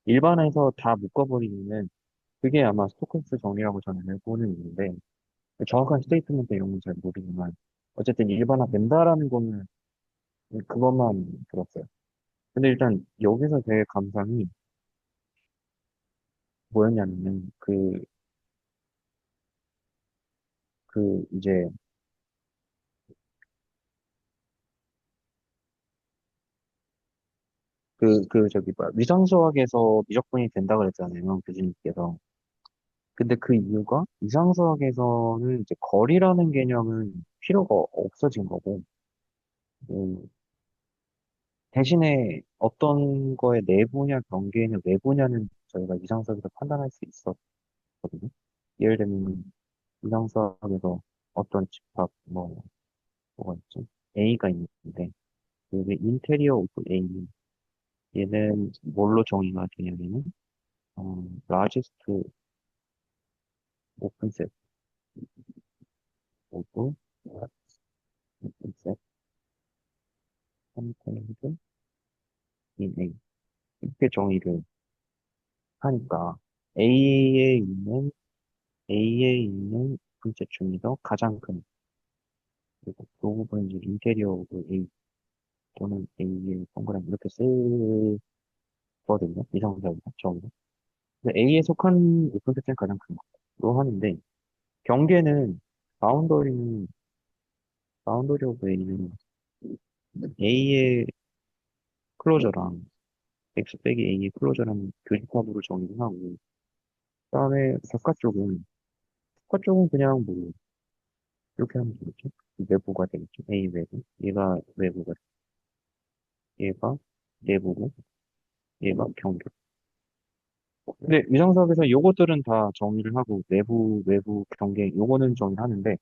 일반화해서 다 묶어버리면은 그게 아마 스토크스 정리라고 저는 알고는 있는데 정확한 스테이트먼트 이런 건 잘 모르지만 어쨌든 일반화 된다라는 거는 그것만 들었어요. 근데 일단 여기서 제 감상이 뭐였냐면은 이제 저기 뭐야 위상수학에서 미적분이 된다 그랬잖아요 교수님께서. 근데 그 이유가 위상수학에서는 이제 거리라는 개념은 필요가 없어진 거고 음, 대신에 어떤 거의 내부냐 경계냐 외부냐는 저희가 위상수학에서 판단할 수 있었거든요. 예를 들면 위상수학에서 어떤 집합 뭐가 있지? A가 있는데 그 인테리어 오브 A 얘는 뭘로 정의가 되냐면은 largest open set 오브 open set contained in A 이렇게 정의를 하니까 A에 있는 오픈 셋 중에서 가장 큰 그리고 그 부분 이제 인테리어 오브 A 또는 A의 동그라미 이렇게 쓰거든요. 이성적으로 정의로. 근데 A에 속한 오픈 세트는 가장 큰 거로 하는데 경계는 바운더리는 바운더리 오브 A는 A의 클로저랑 X 빼기 A의 클로저랑 교집합으로 정의를 하고, 그다음에 국가 쪽은 그냥 뭐 이렇게 하면 되겠죠. 외부가 되겠죠. A 외부. 얘가 외부가, 얘가 내부고, 얘가 경계. 근데 위상사업에서 요것들은 다 정의를 하고, 내부, 외부, 경계, 요거는 정의하는데,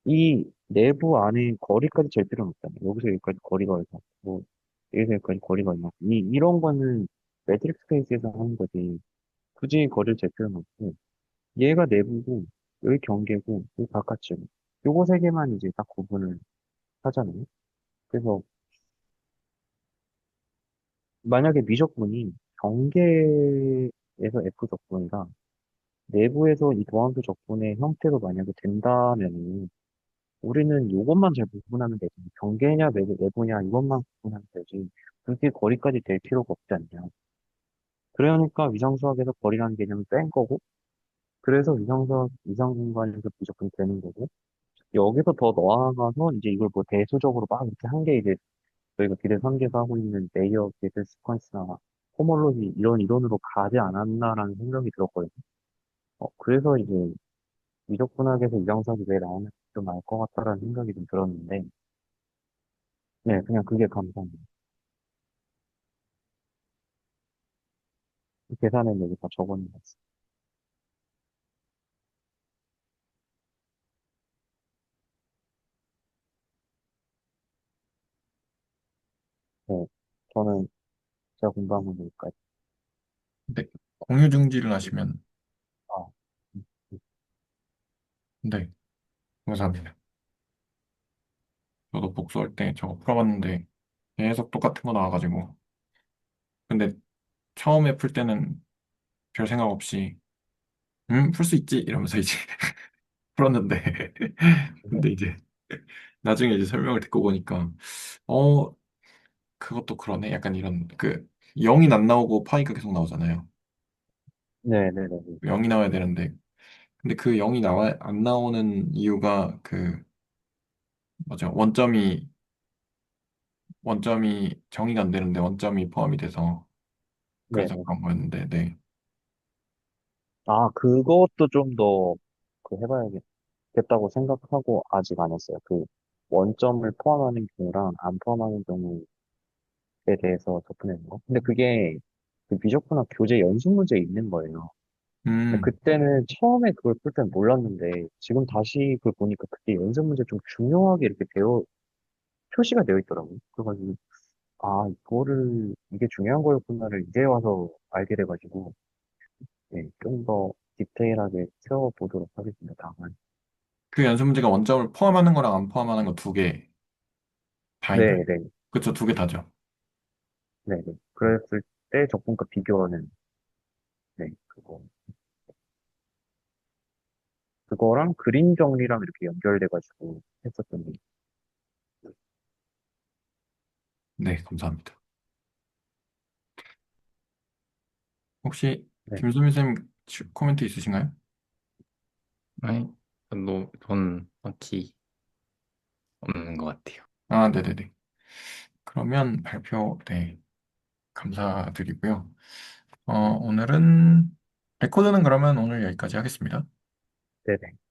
이 내부 안에 거리까지 잴 필요는 없잖아요. 여기서 여기까지 거리가 얼마, 뭐, 여기서 여기까지 거리가 얼마. 이런 거는 매트릭스 스페이스에서 하는 거지. 굳이 거리를 잴 필요는 없고, 얘가 내부고, 여기 경계고, 여기 바깥이고, 요거 세 개만 이제 딱 구분을 하잖아요. 그래서 만약에 미적분이 경계에서 F 적분이랑 내부에서 이 도함수 적분의 형태로 만약에 된다면은 우리는 이것만 잘 구분하면 되지. 경계냐 내부냐 이것만 구분하면 되지. 굳이 거리까지 될 필요가 없지 않냐. 그러니까 위성수학에서 거리라는 개념을 뺀 거고, 그래서 위성 공간에서 미적분이 되는 거고, 여기서 더 나아가서 이제 이걸 뭐 대수적으로 막 이렇게 한 게 이제 저희가 기대 설계가 하고 있는 레이어 기대 시퀀스나 호몰로지 이런 이론으로 가지 않았나라는 생각이 들었거든요. 그래서 이제 미적분학에서 이상적이 왜 나오는지 좀 알 것 같다라는 생각이 좀 들었는데, 네, 그냥 그게 감사합니다. 계산은 여기 다 적어놓은 것 같습니다. 네, 저는 제가 공부한 건 여기까지. 네. 공유 중지를 하시면, 아, 음, 네. 감사합니다. 저도 복수할 때 저거 풀어봤는데 계속 똑같은 거 나와가지고. 근데 처음에 풀 때는 별 생각 없이, 풀 수 있지? 이러면서 이제 풀었는데. 네, 근데 이제 나중에 이제 설명을 듣고 보니까, 어, 그것도 그러네. 약간 이런, 0이 안 나오고 파이가 계속 나오잖아요. 네, 네, 네. 네. 0이 나와야 되는데. 근데 그 0이 안 나오는 이유가 뭐죠? 원점이 정의가 안 되는데 원점이 포함이 돼서 네, 그래서 네. 그런 거였는데, 네. 아, 그것도 좀 더, 해봐야겠다고 생각하고 아직 안 했어요. 그, 원점을 포함하는 경우랑 안 포함하는 경우에 대해서 접근하는 거. 근데 그게, 그 미적분학 교재 연습 문제에 있는 거예요. 근데 음, 그때는 처음에 그걸 풀 때는 몰랐는데, 지금 다시 그걸 보니까 그때 연습 문제 좀 중요하게 이렇게 표시가 되어 있더라고요. 그래가지고, 아, 이게 중요한 거였구나를 이제 와서 알게 돼가지고, 네, 좀 더 디테일하게 세워보도록 하겠습니다, 다음은. 그 연습 문제가 원점을 포함하는 거랑 안 포함하는 거 두 개 다인가요? 네, 네, 그쵸, 두 개 다죠. 네, 네. 그랬을 때 적분과 비교하는, 네, 그거랑 그림 정리랑 이렇게 연결돼가지고 했었던 게, 네, 감사합니다. 혹시 네, 김수민 쌤 코멘트 있으신가요? 아니, 전 딱히 없는 것 같아요. 아, 네네네. 그러면 발표, 네, 감사드리고요. 오늘은, 레코드는 그러면 오늘 여기까지 하겠습니다. 네네.